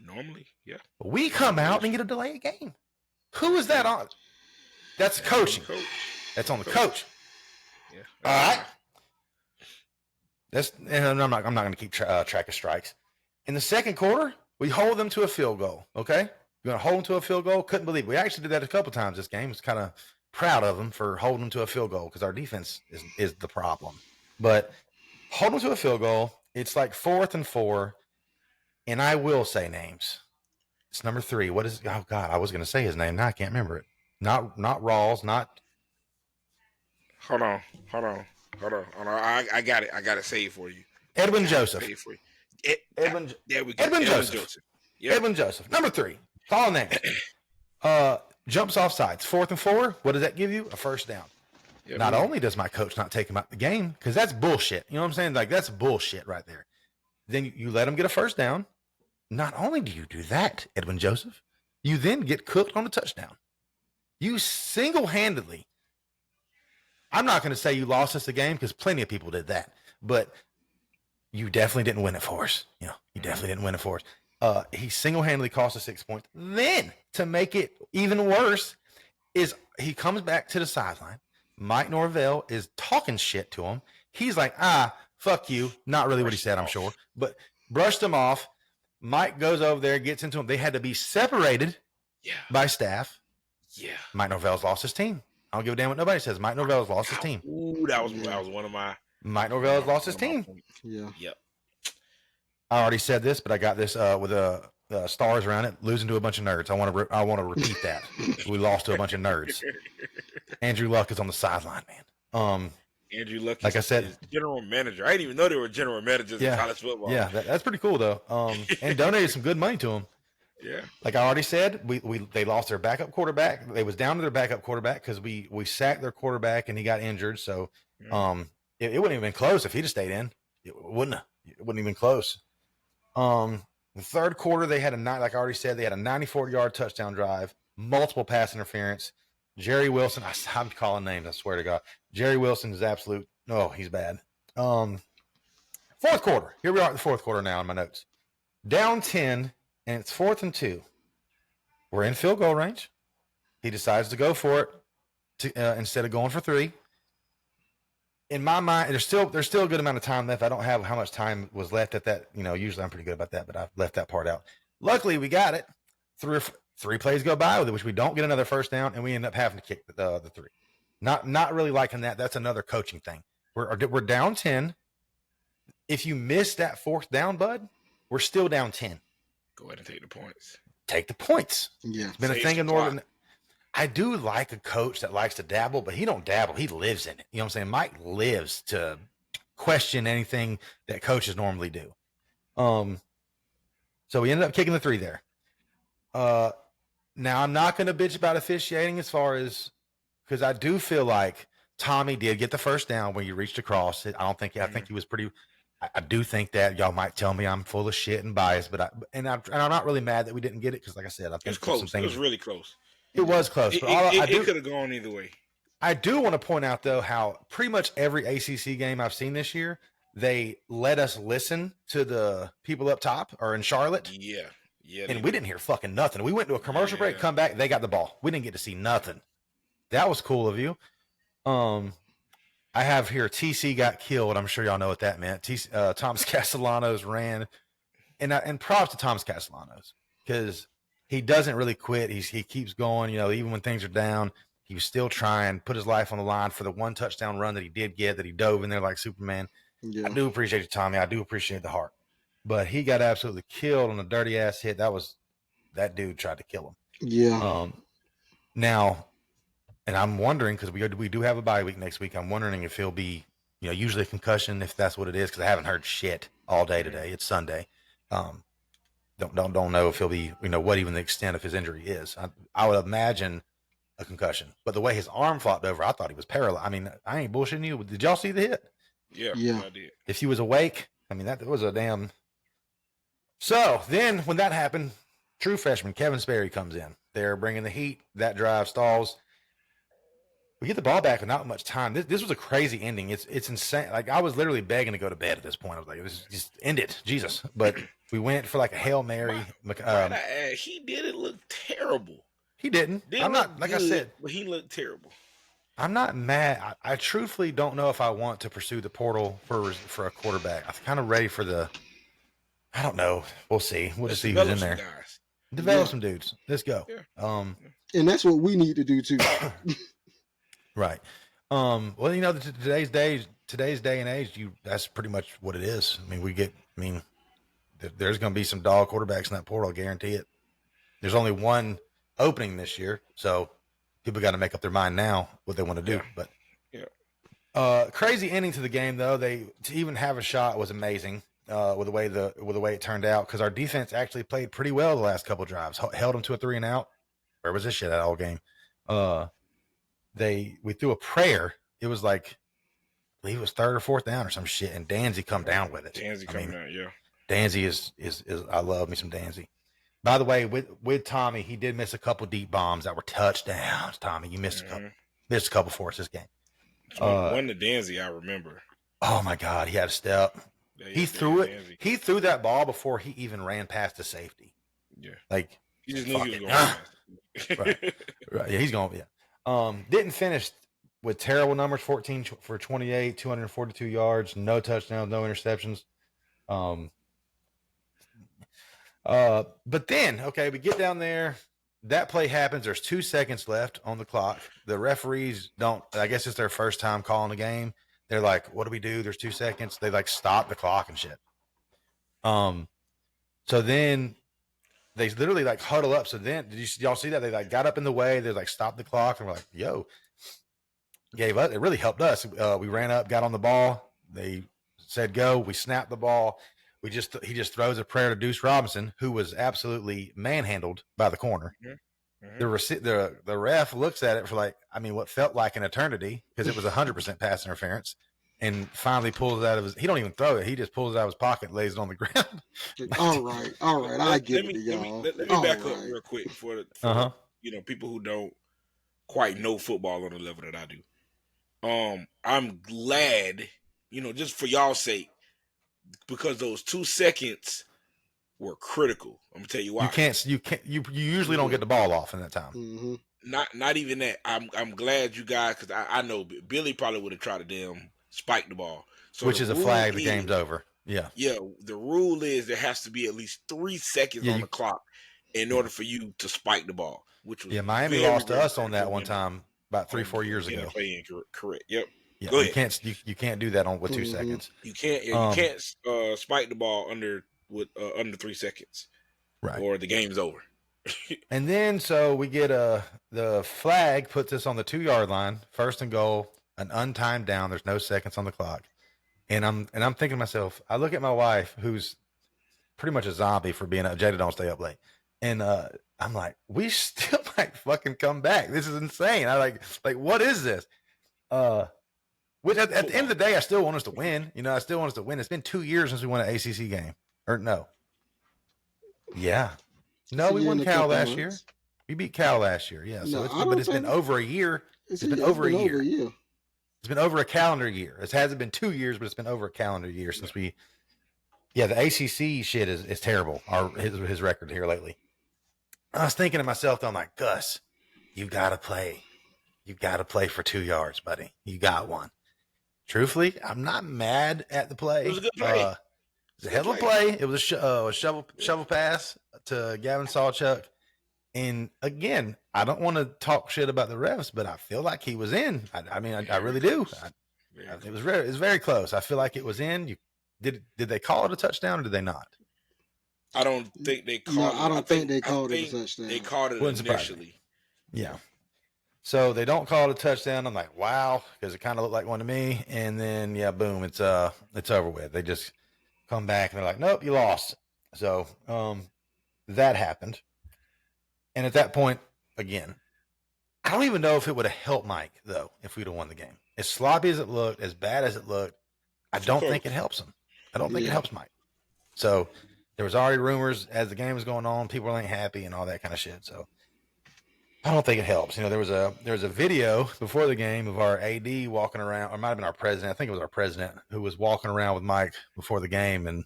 Normally, yeah. We come out and get a delayed game. Who is that on? That's coaching. That's on the coach. Yeah. All right. And I'm not going to keep track of strikes. In the second quarter, we hold them to a field goal. Okay, you're going to hold them to a field goal. Couldn't believe it. We actually did that a couple times this game. Was kind of proud of them for holding them to a field goal because our defense is the problem. But hold them to a field goal. It's like 4th and 4, and I will say names. It's number 3. What is? Oh God, I was going to say his name. Now I can't remember it. Not Rawls. Not. Hold on. I got it. I got it saved for you. Edwin Joseph. Edwin Joseph. Yep. Edwin Joseph. Number 3. Call name. Jumps off sides. 4th and 4. What does that give you? A first down. Yep. Not only does my coach not take him out the game, because that's bullshit. You know what I'm saying? Like, that's bullshit right there. Then you let him get a first down. Not only do you do that, Edwin Joseph, you then get cooked on a touchdown. You single-handedly, I'm not going to say you lost us the game because plenty of people did that, but you definitely didn't win it for us. You definitely didn't win it for us. He single-handedly cost us 6 points. Then, to make it even worse, is he comes back to the sideline. Mike Norvell is talking shit to him. He's like, fuck you. Not really what he said, I'm sure, but brushed him off. Mike goes over there, gets into him. They had to be separated by staff. Yeah. Mike Norvell's lost his team. I don't give a damn what nobody says. Mike Norvell's lost his team. Ooh, that was one of my. Mike Norvell's lost his team. Yeah. Yep. I already said this, but I got this with stars around it. Losing to a bunch of nerds. I want to repeat that. We lost to a bunch of nerds. Andrew Luck is on the sideline, man. Andrew Luck, like I said, general manager. I didn't even know there were general managers in college football. Yeah, that's pretty cool though. And donated some good money to him. Yeah. Like I already said, they lost their backup quarterback. They was down to their backup quarterback because we sacked their quarterback and he got injured. So it wouldn't have been close if he'd have stayed in. It wouldn't have been close. The third quarter, they had like I already said, they had a 94-yard touchdown drive, multiple pass interference. Jerry Wilson, I'm calling names, I swear to God. Jerry Wilson is absolute. No, he's bad. Fourth quarter. Here we are at the fourth quarter now in my notes. Down 10, and it's 4th and 2. We're in field goal range. He decides to go for it instead of going for 3. In my mind, there's still a good amount of time left. I don't have how much time was left at that. Usually I'm pretty good about that, but I've left that part out. Luckily, we got it. Three plays go by with it, which we don't get another first down, and we end up having to kick the 3. Not really liking that. That's another coaching thing. We're down 10. If you miss that 4th down, bud, we're still down 10. Go ahead and take the points. Take the points. Yeah, it's been a thing in Northern. I do like a coach that likes to dabble, but he don't dabble. He lives in it. You know what I'm saying? Mike lives to question anything that coaches normally do. So we ended up kicking the 3 there. Now I'm not going to bitch about officiating as far as, because I do feel like Tommy did get the first down when you reached across it. I think he was pretty. I do think that y'all might tell me I'm full of shit and biased, but I'm not really mad that we didn't get it because, like I said, I think it was close. It was really close. It was close. It could have gone either way. I do want to point out though how pretty much every ACC game I've seen this year, they let us listen to the people up top or in Charlotte. Yeah. And we didn't hear fucking nothing. We went to a commercial break, come back, they got the ball. We didn't get to see nothing. That was cool of you. I have here TC got killed. I'm sure y'all know what that meant. Thomas Castellanos ran, and props to Thomas Castellanos because he doesn't really quit. He keeps going. Even when things are down, he was still trying, put his life on the line for the 1 touchdown run that he did get, that he dove in there like Superman. Yeah. I do appreciate you, Tommy. I do appreciate the heart, but he got absolutely killed on a dirty ass hit. That was that dude tried to kill him. Yeah. Now, and I'm wondering, because we do have a bye week next week, I'm wondering if he'll be, usually a concussion, if that's what it is, because I haven't heard shit all day today. It's Sunday. Don't know if he'll be, what even the extent of his injury is. I would imagine a concussion, but the way his arm flopped over, I thought he was paralyzed. I mean, I ain't bullshitting you. Did y'all see the hit? Yeah. I did. If he was awake, I mean, that was a damn. So then when that happened, true freshman Kevin Sperry comes in. They're bringing the heat. That drive stalls. We get the ball back with not much time. This was a crazy ending. It's insane. Like, I was literally begging to go to bed at this point. I was like, this just end it, Jesus. But we went for like a Hail Mary. He didn't look terrible. He didn't. I'm not, like I said, but he looked terrible. I'm not mad. I truthfully don't know if I want to pursue the portal for a quarterback. I'm kind of ready for I don't know. We'll see. We'll just see who's in there. Guys. Develop some dudes. Let's go. Yeah. And that's what we need to do too. Right. Well, today's day and age, that's pretty much what it is. I mean, there's going to be some dog quarterbacks in that portal. I guarantee it. There's only one opening this year, so people got to make up their mind now what they want to do. But crazy ending to the game, though. To even have a shot was amazing. With the way it turned out, because our defense actually played pretty well the last couple of drives, held them to a 3-and-out. Where was this shit at all game? We threw a prayer. It was like, I believe it was 3rd or 4th down or some shit, and Danzy come down with it. Danzy is I love me some Danzy. By the way, with Tommy, he did miss a couple deep bombs that were touchdowns. Tommy, you missed a couple for us this game. One to Danzy, I remember. Oh my God, he had a step. He threw it. Danzy. He threw that ball before he even ran past the safety. Yeah, like he just knew he was going. Right. Yeah, he's going. Yeah. Didn't finish with terrible numbers. 14 for 28, 242 yards, no touchdowns, no interceptions. But then, okay, we get down there. That play happens. There's 2 seconds left on the clock. The referees I guess it's their first time calling the game. They're like, what do we do? There's 2 seconds. They stop the clock and shit. So then they literally huddle up. So then did y'all see that? They got up in the way. They stopped the clock and we're like, yo, gave up. It really helped us. We ran up, got on the ball. They said, go. We snapped the ball. He just throws a prayer to Deuce Robinson, who was absolutely manhandled by the corner. Mm-hmm. The ref looks at it for what felt like an eternity, because it was 100% pass interference, and finally pulls it out of his. He don't even throw it. He just pulls it out of his pocket, lays it on the ground. All right. I get it, y'all. Let me back up real quick for people who don't quite know football on the level that I do. I'm glad, just for y'all's sake, because those 2 seconds were critical. I'm gonna tell you why. You usually don't get the ball off in that time. Mm-hmm. Not even that. I'm glad you guys, because I know Billy probably would have tried to damn spike the ball. So which is a flag. The game's over. Yeah. Yeah. The rule is there has to be at least 3 seconds on the clock in order for you to spike the ball. Which was Miami lost to us on that one time about 3-4 years ago. Correct. Yep. Yeah, go ahead. You can't do that with 2 seconds. You can't. You can't spike the ball under 3 seconds, right? Or the game's over. And then so we get the flag puts us on the 2-yard line, 1st and goal, an untimed down. There's no seconds on the clock, and I'm thinking to myself. I look at my wife, who's pretty much a zombie for being up. Jada don't stay up late, and I'm like, we still might fucking come back. This is insane. I like what is this? Which at the end of the day, I still want us to win. I still want us to win. It's been 2 years since we won an ACC game. Or no. Yeah. No, we won Cal last year. We beat Cal last year. Yeah. So it's been over a year. It's been over a year. It's been over a calendar year. It hasn't been 2 years, but it's been over a calendar year since we. Yeah, the ACC shit is terrible. His record here lately. I was thinking to myself, I'm like, Gus, you gotta play. You gotta play for 2 yards, buddy. You got one. Truthfully, I'm not mad at the play. It was a good play. It was a hell of a play. It was a shovel pass to Gavin Sawchuk. And again, I don't want to talk shit about the refs, but I feel like he was in. I really do. It was very close. I feel like it was in. Did they call it a touchdown or did they not? I don't think they No, called it. I don't think they I called it a think touchdown. They called it Wouldn't surprise me. initially. Yeah. So they don't call it a touchdown. I'm like, wow, because it kind of looked like one to me. And then, yeah, boom, it's over with. They just come back and they're like, nope, you lost. So that happened. And at that point, again, I don't even know if it would have helped Mike, though, if we'd have won the game. As sloppy as it looked, as bad as it looked, I don't think it helps him. I don't think it helps Mike. So there was already rumors as the game was going on, people ain't happy and all that kind of shit. So I don't think it helps. You know, there was a video before the game of our AD walking around, or it might have been our president. I think it was our president who was walking around with Mike before the game, and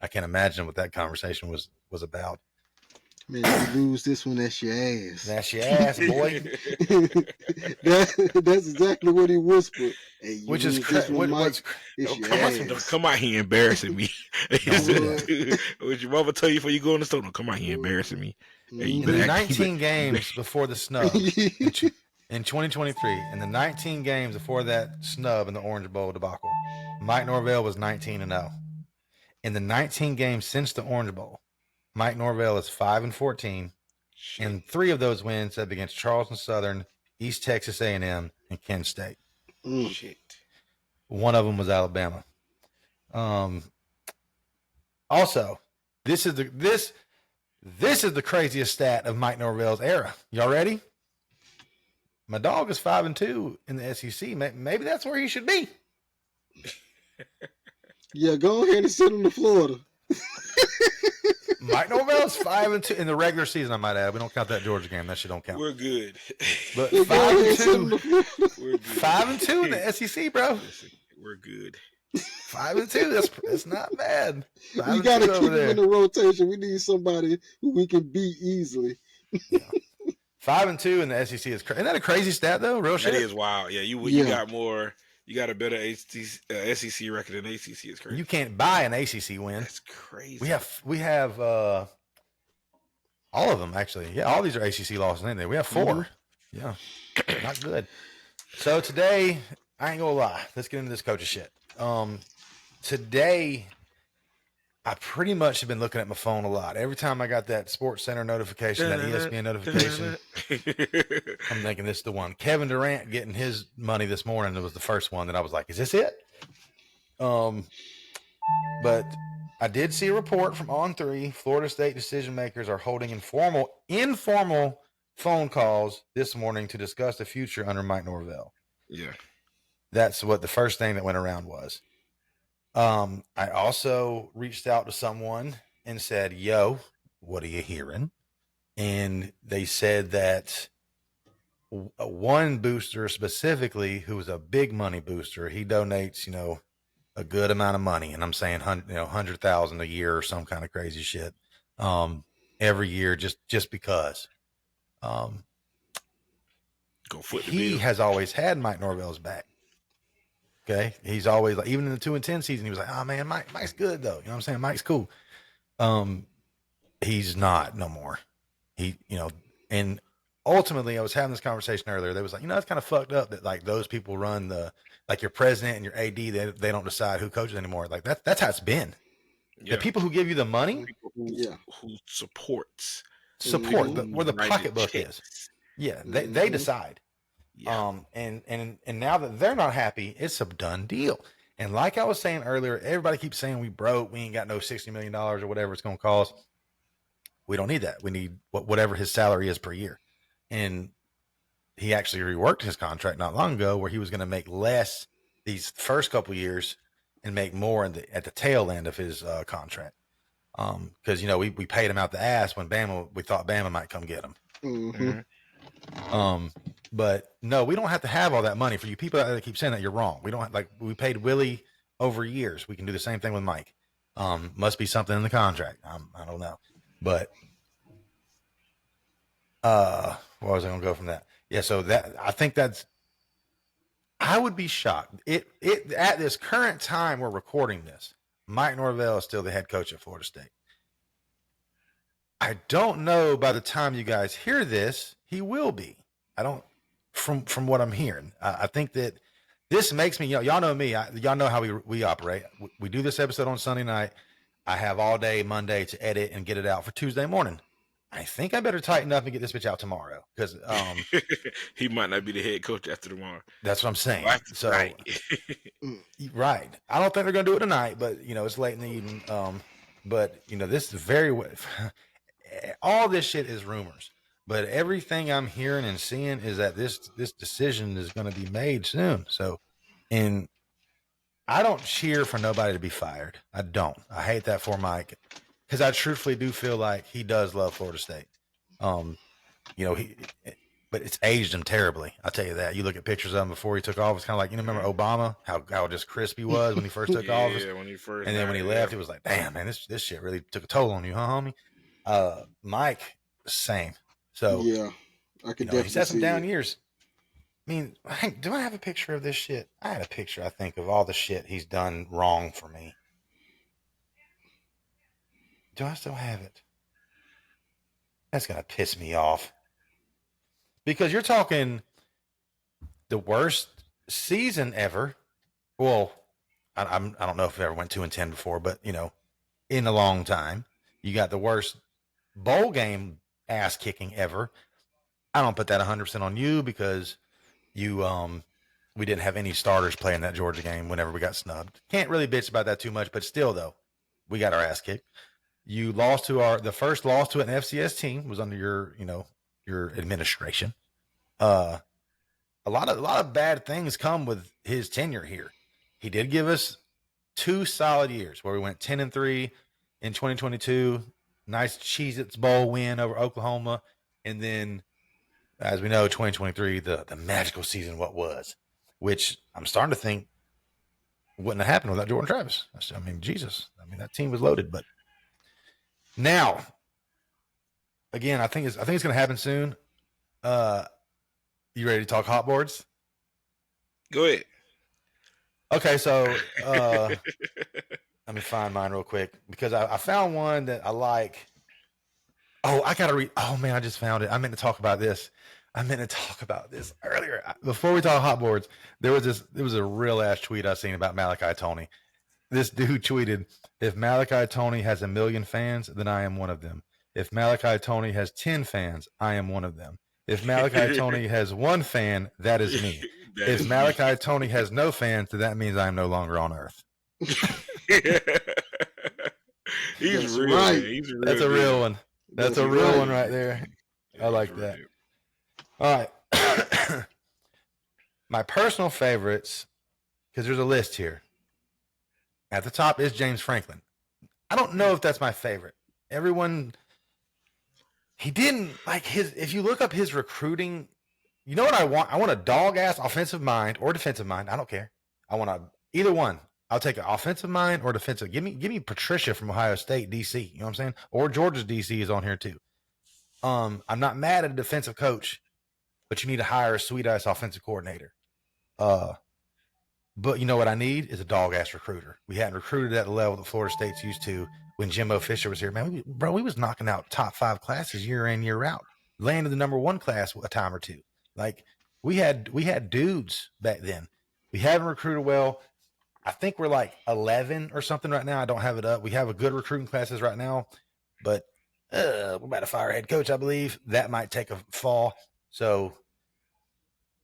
I can't imagine what that conversation was about. Man, if you lose this one, that's your ass. That's your ass, boy. That's exactly what he whispered. Hey, Which is Mike, come out here embarrassing me. What your mama tell you before you go in the store? Don't come out here embarrassing me. In the 19 games before the snub in 2023, in the 19 games before that snub in the Orange Bowl debacle, Mike Norvell was 19-0. In the 19 games since the Orange Bowl, Mike Norvell is 5-14, and 3 of those wins have been against Charleston Southern, East Texas A&M, and Kent State. Shit. One of them was Alabama. Also, this is the craziest stat of Mike Norvell's era. Y'all ready? My dog is 5-2 in the SEC. Maybe that's where he should be. Yeah, go ahead and sit on the Florida. Mike Norvell's 5-2 in the regular season. I might add. We don't count that Georgia game. That shit don't count. We're good. But 5-2. We're good. 5-2 in the SEC, bro. We're good. 5-2. That's not bad. We got to keep him in the rotation. We need somebody who we can beat easily. Yeah. 5-2 in the SEC is crazy. Isn't that a crazy stat though? Real shit. That is wild. Yeah, you got more. You got a better SEC record than ACC. Is crazy. You can't buy an ACC win. That's crazy. We have all of them actually. Yeah, all these are ACC losses, ain't they? We have 4. Mm-hmm. Yeah, not good. So today, I ain't gonna lie. Let's get into this coach's shit. Today, I pretty much have been looking at my phone a lot. Every time I got that Sports Center notification, that ESPN notification, I'm thinking this is the one. Kevin Durant getting his money this morning. It was the first one that I was like, is this it? But I did see a report from On3. Florida State decision makers are holding informal phone calls this morning to discuss the future under Mike Norvell. Yeah. That's what the first thing that went around was. I also reached out to someone and said, yo, what are you hearing? And they said that one booster specifically, who was a big money booster, he donates, a good amount of money. And I'm saying, 100,000 a year or some kind of crazy shit, every year, just because, Go foot the he bill. has always had Mike Norvell's back. Okay. He's always like, even in the 2-10 season, he was like, oh man, Mike's good though. You know what I'm saying? Mike's cool. He's not no more. And ultimately I was having this conversation earlier. They was like, it's kind of fucked up that like those people run like your president and your AD, they don't decide who coaches anymore. Like that's how it's been. Yeah. The people who give you the money, who supports where the pocketbook is. Yeah. They decide. Yeah. And now that they're not happy, it's a done deal. And like I was saying earlier, everybody keeps saying we broke, we ain't got no $60 million or whatever it's going to cost. We don't need that. We need whatever his salary is per year. And he actually reworked his contract not long ago where he was going to make less these first couple of years and make more at the tail end of his contract. Because we paid him out the ass when we thought Bama might come get him. Mm-hmm. But no, we don't have to have all that money. For you people that keep saying that, you're wrong. We don't have, we paid Willie over years. We can do the same thing with Mike. Must be something in the contract. I don't know. But where was I going to go from that? Yeah. So I think I would be shocked. It at this current time we're recording this, Mike Norvell is still the head coach at Florida State. I don't know by the time you guys hear this, he will be. I don't, from what I'm hearing, I think that this makes me, y'all know me, y'all know how we operate. We do this episode on Sunday night. I have all day Monday to edit and get it out for Tuesday morning. I think I better tighten up and get this bitch out tomorrow because he might not be the head coach after tomorrow. that's what I'm saying. So right. right, I don't think they're gonna do it tonight, but it's late in the evening. But this is very all this shit is rumors, but everything I'm hearing and seeing is that this decision is going to be made soon. So, and I don't cheer for nobody to be fired. I don't. I hate that for Mike because I truthfully do feel like he does love Florida State. But it's aged him terribly. I'll tell you that. You look at pictures of him before he took office, kind of like remember Obama, how just crisp he was when he first took office. Yeah, when he first. And then when he left, it was like, damn, man, this shit really took a toll on you, huh, homie? Mike, same. So yeah, I could definitely he's had some see down it. years. I mean, do I have a picture of this shit? I had a picture, I think, of all the shit he's done wrong for me. Do I still have it? That's gonna piss me off. Because you're talking the worst season ever. Well, I don't know if I ever went 2-10 before, but in a long time, you got the worst bowl game ass kicking ever. I don't put that 100% on you because we didn't have any starters playing that Georgia game whenever we got snubbed. Can't really bitch about that too much, but still though, we got our ass kicked. You lost to the first loss to an FCS team was under your administration. A lot of bad things come with his tenure here. He did give us 2 solid years where we went 10-3 in 2022. Nice Cheez-Its Bowl win over Oklahoma. And then, as we know, 2023, the magical season, what was, which I'm starting to think wouldn't have happened without Jordan Travis. I mean, Jesus. I mean, that team was loaded. But now, again, I think it's going to happen soon. You ready to talk hot boards? Go ahead. Okay, so let me find mine real quick because I found one that I like. Oh, I gotta read. Oh man, I just found it. I meant to talk about this earlier. Before we talk hot boards, there was a real ass tweet I seen about Malachi Toney. This dude tweeted, "If Malachi Toney has 1 million fans, then I am one of them. If Malachi Toney has 10 fans, I am one of them. If Malachi Toney has 1 fan, that is me. If Malachi Toney has no fans, then that means I am no longer on earth." He's That's real. right. Man. He's real. That's a real one. That's a real one right there. I like that. All right. My personal favorites, because there's a list here. At the top is James Franklin. I don't know if that's my favorite. Everyone, he didn't like his, if you look up his recruiting, you know what I want? I want a dog ass offensive mind or defensive mind. I don't care. I want either one. I'll take an offensive mind or defensive. Give me Patricia from Ohio State, DC. You know what I'm saying? Or Georgia's DC is on here too. I'm not mad at a defensive coach, but you need to hire a sweet ass offensive coordinator. But you know what I need is a dog ass recruiter. We hadn't recruited at the level that Florida State's used to when Jimbo Fisher was here. Man, we was knocking out top 5 classes year in, year out. Landed the number 1 class a time or two. Like we had dudes back then. We haven't recruited well. I think we're like 11 or something right now. I don't have it up. We have a good recruiting classes right now, but we're about to fire a head coach, I believe. That might take a fall. So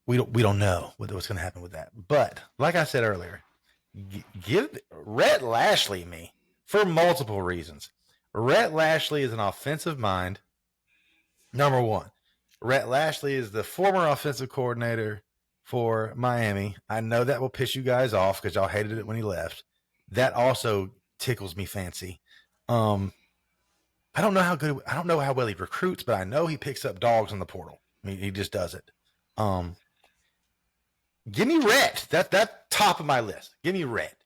we don't know what's going to happen with that. But like I said earlier, give Rhett Lashley me for multiple reasons. Rhett Lashley is an offensive mind. Number 1, Rhett Lashley is the former offensive coordinator for Miami. I know that will piss you guys off because y'all hated it when he left. That also tickles me fancy. I don't know how well he recruits, but I know he picks up dogs in the portal. I mean, he just does it. Give me Rhett. That's top of my list. Give me Rhett.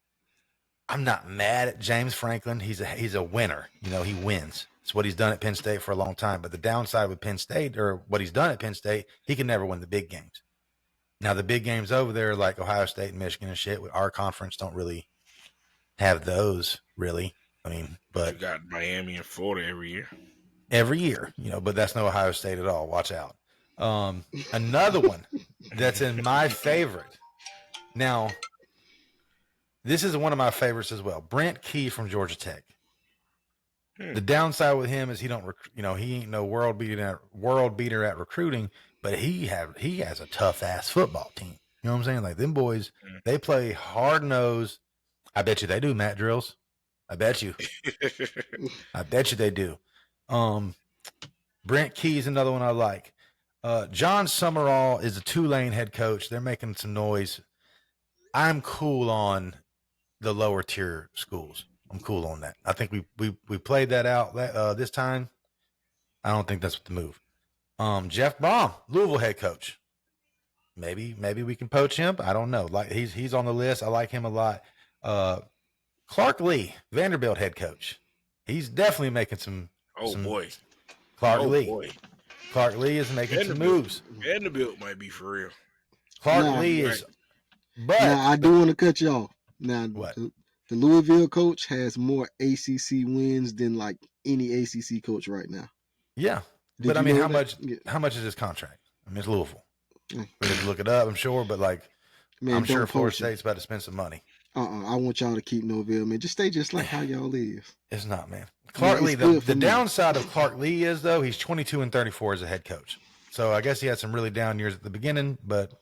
I'm not mad at James Franklin. He's a winner. He wins. It's what he's done at Penn State for a long time. But the downside with Penn State, or what he's done at Penn State, he can never win the big games. Now, the big games over there, like Ohio State and Michigan and shit, our conference don't really have those, really. I mean, but you got Miami and Florida every year. But that's no Ohio State at all. Watch out. Another one that's in my favorite. Now, this is one of my favorites as well. Brent Key from Georgia Tech. The downside with him is he don't, he ain't no world beater at recruiting, but he has a tough ass football team. You know what I'm saying? Like them boys, they play hard nosed. I bet you they do mat drills. I bet you they do. Brent Key's another one I like. John Summerall is a Tulane head coach. They're making some noise. I'm cool on the lower tier schools. I'm cool on that. I think we played that out this time. I don't think that's the move. Jeff Baum, Louisville head coach. Maybe we can poach him. I don't know. Like he's on the list. I like him a lot. Clark Lee, Vanderbilt head coach. He's definitely making some. Boy. Clark Lee. Boy. Clark Lee is making some moves. Vanderbilt might be for real. Clark Lee is. But now I do want to cut you off. Now what? The Louisville coach has more ACC wins than like any ACC coach right now. Yeah, but I mean, how much is his contract? I mean, it's Louisville. We need to look it up, I'm sure, but like, I'm sure Florida State's about to spend some money. I want y'all to keep Norville, man. Just stay just like how y'all live. It's not, man. Clark Lee. The downside of Clark Lee is though he's 22-34 as a head coach. So I guess he had some really down years at the beginning, but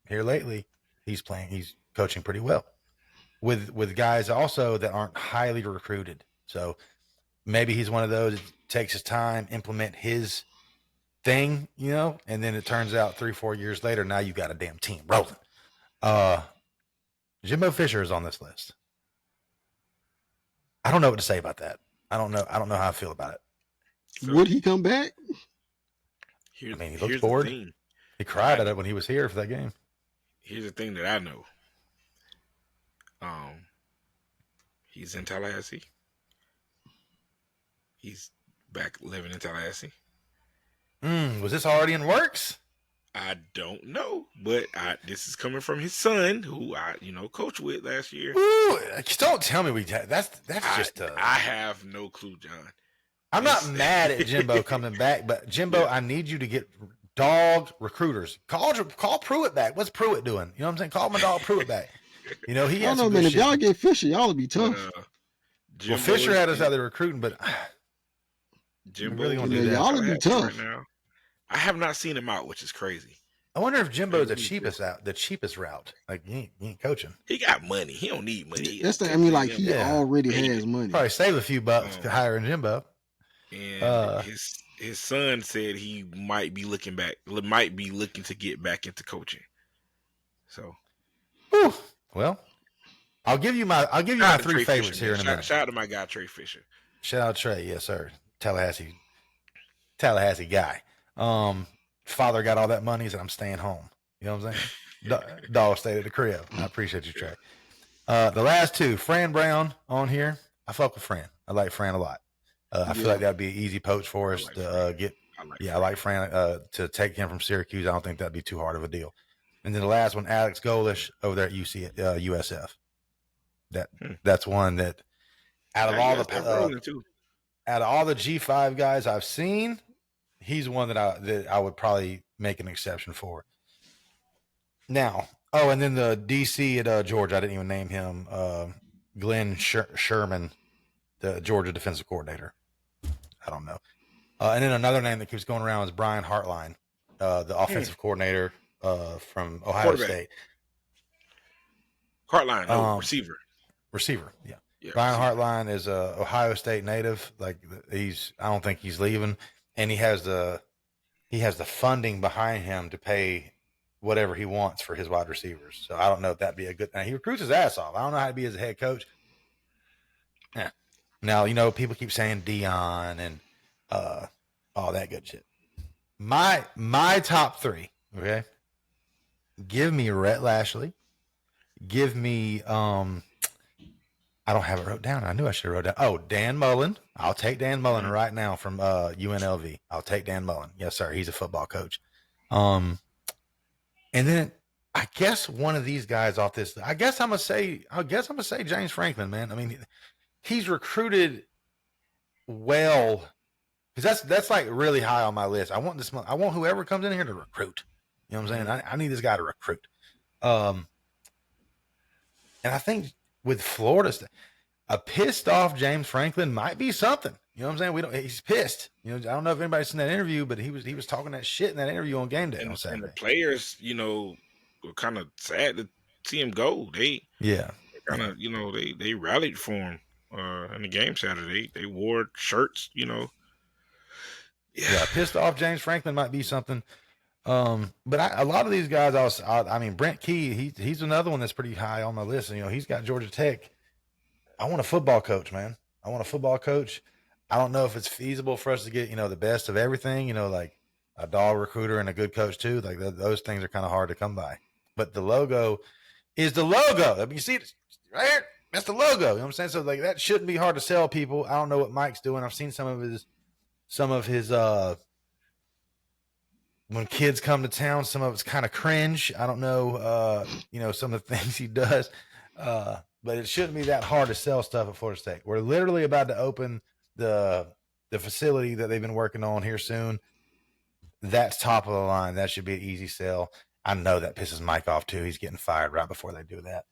here lately he's coaching pretty well with guys also that aren't highly recruited. So maybe he's one of those that takes his time, implement his thing, and then it turns out 3-4 years later, now you got a damn team rolling. Jimbo Fisher is on this list. I don't know what to say about that. I don't know how I feel about it. So, would he come back? He looks bored. He cried at it when he was here for that game. Here's the thing that I know. He's in Tallahassee. He's back living in Tallahassee. Was this already in works? I don't know, but this is coming from his son, who I coached with last year. Ooh, don't tell me that's just. I have no clue, John. I'm not mad at Jimbo coming back, but Jimbo, I need you to get dog recruiters. Call Pruitt back. What's Pruitt doing? You know what I'm saying? Call my dog Pruitt back. He has. I don't know, man. If y'all get Fisher, y'all will be tough. Well, Fisher had us out there recruiting, but Jimbo really gonna do that. Y'all will be tough. Right now. I have not seen him out, which is crazy. I wonder if Jimbo's the cheapest route. Like he ain't coaching. He got money. He don't need money. That's he already has money. Probably save a few bucks to hiring Jimbo. And his son said he might be looking to get back into coaching. So, well, I'll give you my three favorites here in a minute. Shout out to my guy Trey Fisher. Shout out Trey, yes sir. Tallahassee guy. Father got all that money, he said I'm staying home. You know what I'm saying? Dog stayed at the crib. I appreciate you, Trey. The last two, Fran Brown on here. I fuck with Fran. I like Fran a lot. I feel like that'd be an easy poach for us to get. I like Fran to take him from Syracuse. I don't think that'd be too hard of a deal. And then the last one, Alex Golish over there at USF. That's one that out of all the G5 guys I've seen, he's one that I would probably make an exception for. Now, and then the DC at Georgia, I didn't even name him. Glenn Sherman, the Georgia defensive coordinator. I don't know. And then another name that keeps going around is Brian Hartline, the offensive coordinator from Ohio State. Hartline, receiver. Yeah, Brian Hartline is a Ohio State native. Like I don't think he's leaving, and he has the funding behind him to pay whatever he wants for his wide receivers. So I don't know if that'd be a good thing. He recruits his ass off. I don't know how to be as a head coach. Yeah. Now people keep saying Dion and all that good shit. My top three. Okay. Give me Rhett Lashley. Give me I don't have it wrote down. I knew I should have wrote down. Oh, Dan Mullen. I'll take Dan Mullen right now from UNLV. I'll take Dan Mullen. Yes, sir. He's a football coach. And then I guess one of these guys off this. I guess I'm gonna say James Franklin, man. I mean, he's recruited well because that's like really high on my list. I want whoever comes in here to recruit. You know what I'm saying? I need this guy to recruit. And I think with Florida, a pissed off James Franklin might be something. You know what I'm saying? We don't. He's pissed. You know, I don't know if anybody's seen that interview, but he was talking that shit in that interview on game day on And the Saturday. players, you know, were kind of sad to see him go. They kind of, you know, they rallied for him in the game Saturday. They wore shirts, you know. Yeah, pissed off James Franklin might be something. But a lot of these guys, I mean, Brent Key, he's another one that's pretty high on my list. You know, he's got Georgia Tech. I want a football coach, man. I want a football coach. I don't know if it's feasible for us to get, you know, the best of everything, you know, like a dog recruiter and a good coach too. Like those things are kind of hard to come by. But the logo is the logo. I mean, you see it right here. That's the logo. You know what I'm saying? So like that shouldn't be hard to sell people. I don't know what Mike's doing. I've seen some of his when kids come to town, some of it's kind of cringe. I don't know, you know, some of the things he does. But it shouldn't be that hard to sell stuff at Florida State. We're literally about to open the facility that they've been working on here soon. That's top of the line. That should be an easy sell. I know that pisses Mike off too. He's getting fired right before they do that.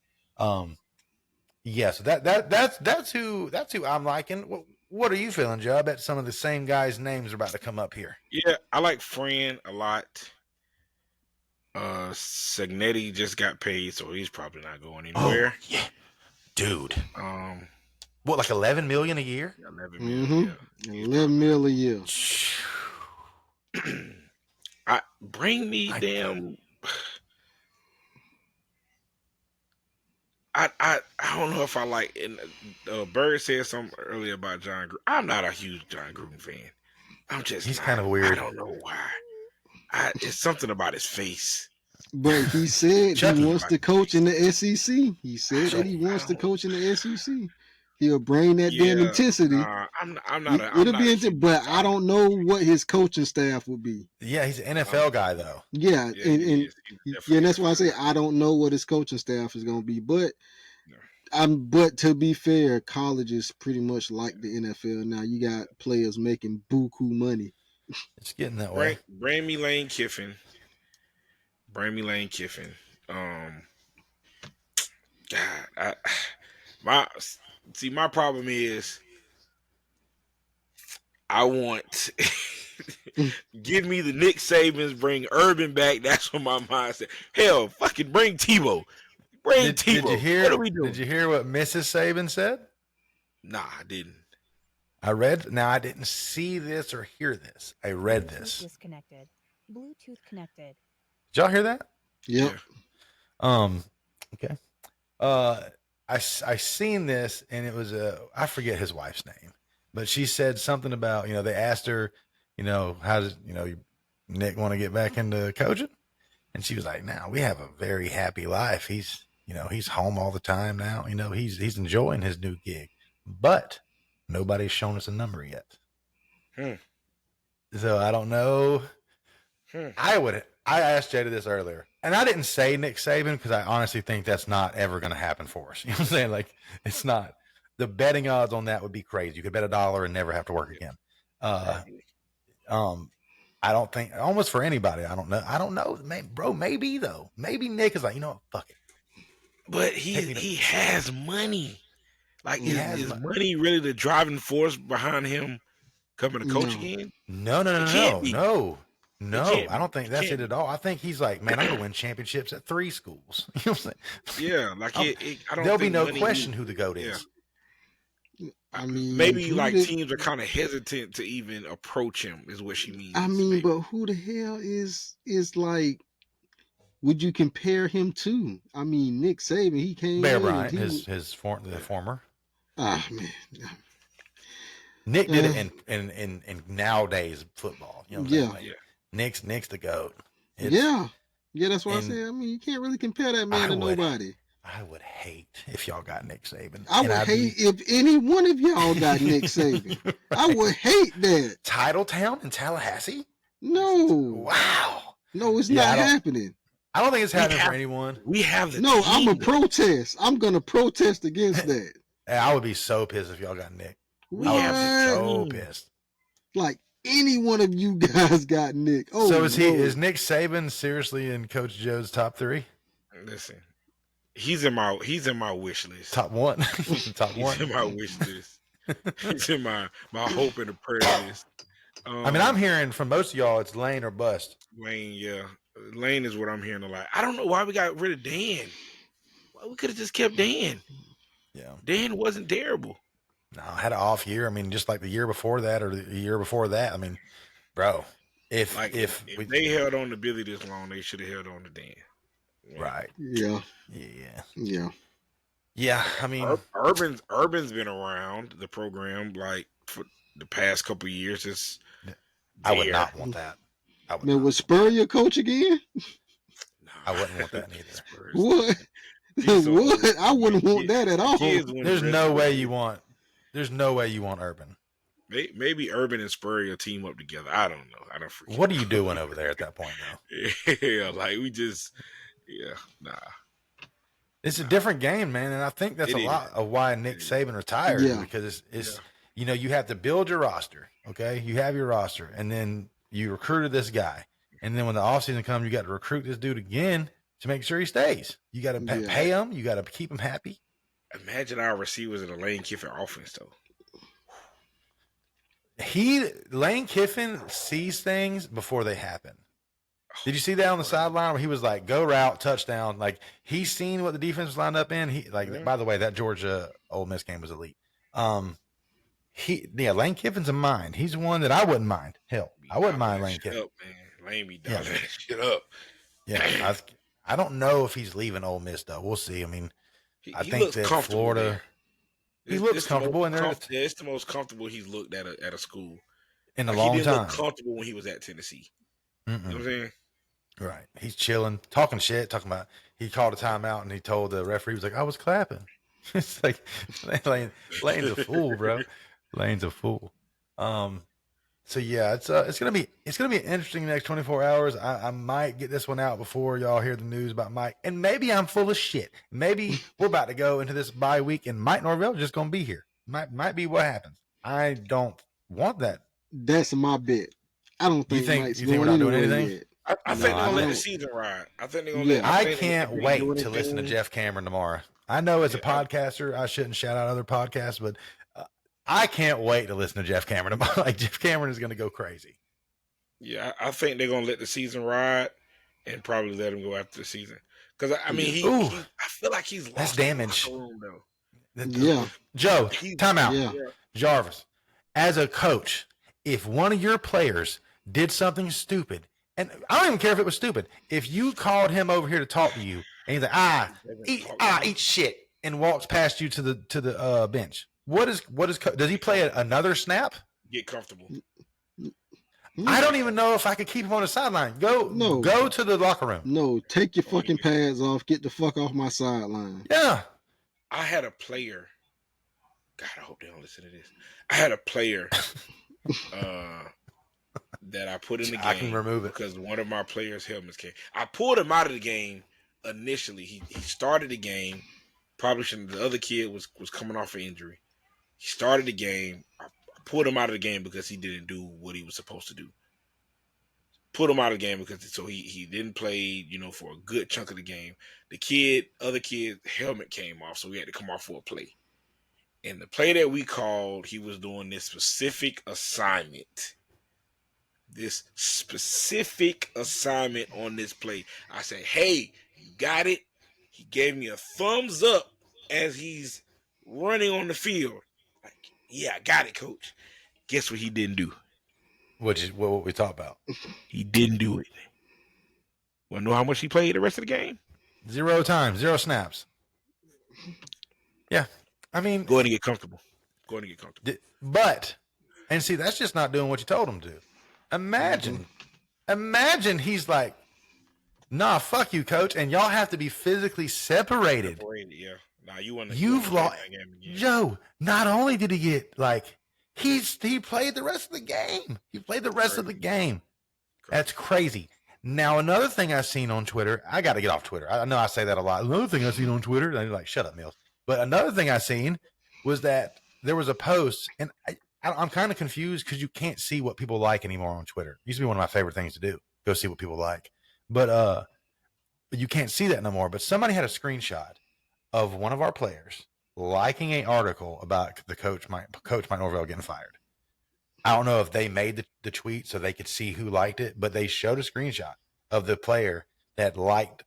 Yeah, so that's who I'm liking. What are you feeling, Joe? I bet some of the same guys' names are about to come up here. Yeah, I like Fran a lot. Signetti just got paid, so he's probably not going anywhere. Oh, yeah, dude. What, like $11 million a year? 11 million. Mm-hmm. Yeah. 11 million a year. Bring me damn. I don't know if I like. And Byrd said something earlier about John Gruden. I'm not a huge John Gruden fan. He's kind of weird. I don't know why. It's something about his face. But he said he wants to coach in the SEC. He said that he wants to coach in the SEC. He'll bring that damn intensity. I'm not. But I don't know what his coaching staff will be. Yeah, he's an NFL guy though. Yeah, and that's why I say I don't know what his coaching staff is going to be. But but to be fair, college is pretty much like the NFL now. You got players making buku money. It's getting that way. Bring me Lane Kiffin. God, my problem is I want give me the Nick Sabans, bring Urban back. That's what my mind said. Hell, fucking bring Tebow. Did you hear? What are we doing? Did you hear what Mrs. Saban said? Nah, I didn't. I didn't see this or hear this. I read this. Disconnected. Bluetooth connected. Did y'all hear that? Yep. Okay. I seen this and it was I forget his wife's name, but she said something about, you know, they asked her, you know, how does, you know, Nick want to get back into coaching? And she was like, "Now we have a very happy life. He's, you know, he's home all the time now. You know, he's enjoying his new gig, but nobody's shown us a number yet." So I don't know. I asked Jada this earlier, and I didn't say Nick Saban because I honestly think that's not ever going to happen for us. You know what I'm saying? Like, it's not. The betting odds on that would be crazy. You could bet $1 and never have to work again. I don't think, almost for anybody. I don't know. Maybe though. Maybe Nick is like, you know what? Fuck it. But he has money. Like, is money really the driving force behind him coming to coach again? No. I don't think that's it at all. I think he's like, man, I'm going to win championships at 3 schools. You know what I'm saying? Yeah, like I don't. There'll be no question who the GOAT is. I mean, maybe like teams are kind of hesitant to even approach him, is what she means. I mean, but who the hell is like? Would you compare him to? I mean, Nick Saban, he came. Bear Bryant, the former. Ah, man. Nick did it in nowadays football. You know what I'm saying? Like, Nick's the GOAT. Yeah, that's what I said. I mean, you can't really compare that man to nobody. I would hate if y'all got Nick Saban. I would hate if any one of y'all got Nick Saban. Right. I would hate that. Titletown in Tallahassee? No. Wow. No, it's not happening. I don't think it's happening for anyone. We have the No, team. I'm a protest. I'm going to protest against that. I would be so pissed if y'all got Nick. What? I would be so pissed. Like, any one of you guys got Nick. Oh, so is Nick Saban seriously in Coach Joe's top 3? Listen, he's in my wish list. Top 1. Top 1. He's in my wish list. It's in my hope and a prayer list. I mean, I'm hearing from most of y'all it's Lane or bust. Lane, yeah. Lane is what I'm hearing a lot. I don't know why we got rid of Dan. Why we could have just kept Dan. Yeah. Dan wasn't terrible. No, I had an off year. I mean, just like the year before that or the year before that. I mean, bro, if they held on to Billy this long, they should have held on to Dan. Yeah. Right. Yeah. Yeah. Yeah. I mean, Urban's been around the program like for the past couple of years. I would not want that. Was Spur your coach again? No, I wouldn't want that either. What? What? I wouldn't want that at all. There's no way you want Urban. Maybe Urban and Spurrier will team up together. I don't know. I don't freaking What are you doing over there at that point now? Yeah, like nah. It's a different game, man, and I think that's a lot of why Nick Saban retired. Yeah. Because it's you have to build your roster. Okay, you have your roster, and then you recruited this guy, and then when the offseason comes, you got to recruit this dude again to make sure he stays. You got to pay him. You got to keep him happy. Imagine our receivers in a Lane Kiffin offense, though. Lane Kiffin sees things before they happen. Did you see that on the sideline where he was like, go route, touchdown? Like, he's seen what the defense was lined up in. By the way, that Georgia Ole Miss game was elite. Lane Kiffin's a mind. He's one that I wouldn't mind. Hell, I wouldn't mind Lane Kiffin. Up, man. Lane be down that shit up. Yeah, I don't know if he's leaving Ole Miss, though. We'll see. I mean, I think that Florida... Man. He looks comfortable in there. It's the most comfortable he's looked at a school in a long time. He didn't look comfortable when he was at Tennessee. You know what I'm saying? Right. He's chilling, talking shit, talking about he called a timeout and he told the referee, he was like, I was clapping. It's like Lane's a fool, bro. Lane's a fool. So yeah, it's gonna be an interesting next 24 hours. I might get this one out before y'all hear the news about Mike, and maybe I'm full of shit. Maybe we're about to go into this bye week, and Mike Norvell just gonna be here. Might be what happens. I don't want that. That's my bet. I don't think Mike's you think we're not doing anything. Yet. I think they're gonna let the season ride. I think they're gonna let. I can't wait to listen to Jeff Cameron tomorrow. I know as a podcaster, I shouldn't shout out other podcasts, but. I can't wait to listen to Jeff Cameron. Like Jeff Cameron is going to go crazy. Yeah, I think they're going to let the season ride and probably let him go after the season. Because I mean, I feel like he's lost. That's damage. Yeah, Joe, timeout. Yeah. Jarvis, as a coach, if one of your players did something stupid, and I don't even care if it was stupid, if you called him over here to talk to you, and he's like, eat shit, and walks past you to the bench. What is does he play another snap? Get comfortable. I don't even know if I could keep him on the sideline. Go to the locker room. No, take your fucking pads off. Get the fuck off my sideline. Yeah. I had a player. God, I hope they don't listen to this. I had a player that I put in the game. I can remove it because one of my players' helmets came. I pulled him out of the game initially. He started the game. Probably shouldn't. The other kid was coming off an injury. He started the game. I pulled him out of the game because he didn't do what he was supposed to do. Put him out of the game because he didn't play, for a good chunk of the game. The other kid's helmet came off, so we had to come off for a play. And the play that we called, he was doing this specific assignment. This specific assignment on this play. I said, hey, you got it? He gave me a thumbs up as he's running on the field. Like, yeah, I got it, coach. Guess what he didn't do? What we talked about? He didn't do it. Want to know how much he played the rest of the game? 0 times, 0 snaps. Yeah, I mean, go ahead and get comfortable. But, and see, that's just not doing what you told him to. Imagine he's like, nah, fuck you, coach, and y'all have to be physically separated. Yeah. Nah, you've lost. Joe, not only did he get he played the rest of the game. He played the rest of the game. That's crazy. Now, another thing I've seen on Twitter, I got to get off Twitter. I know I say that a lot. Another thing I've seen on Twitter, and I'm like, shut up, Mills. But another thing I seen was that there was a post, and I'm kind of confused because you can't see what people like anymore on Twitter. It used to be one of my favorite things to do, go see what people like. But you can't see that no more. But somebody had a screenshot of one of our players liking an article about the Coach Mike Norvell getting fired. I don't know if they made the tweet so they could see who liked it, but they showed a screenshot of the player that liked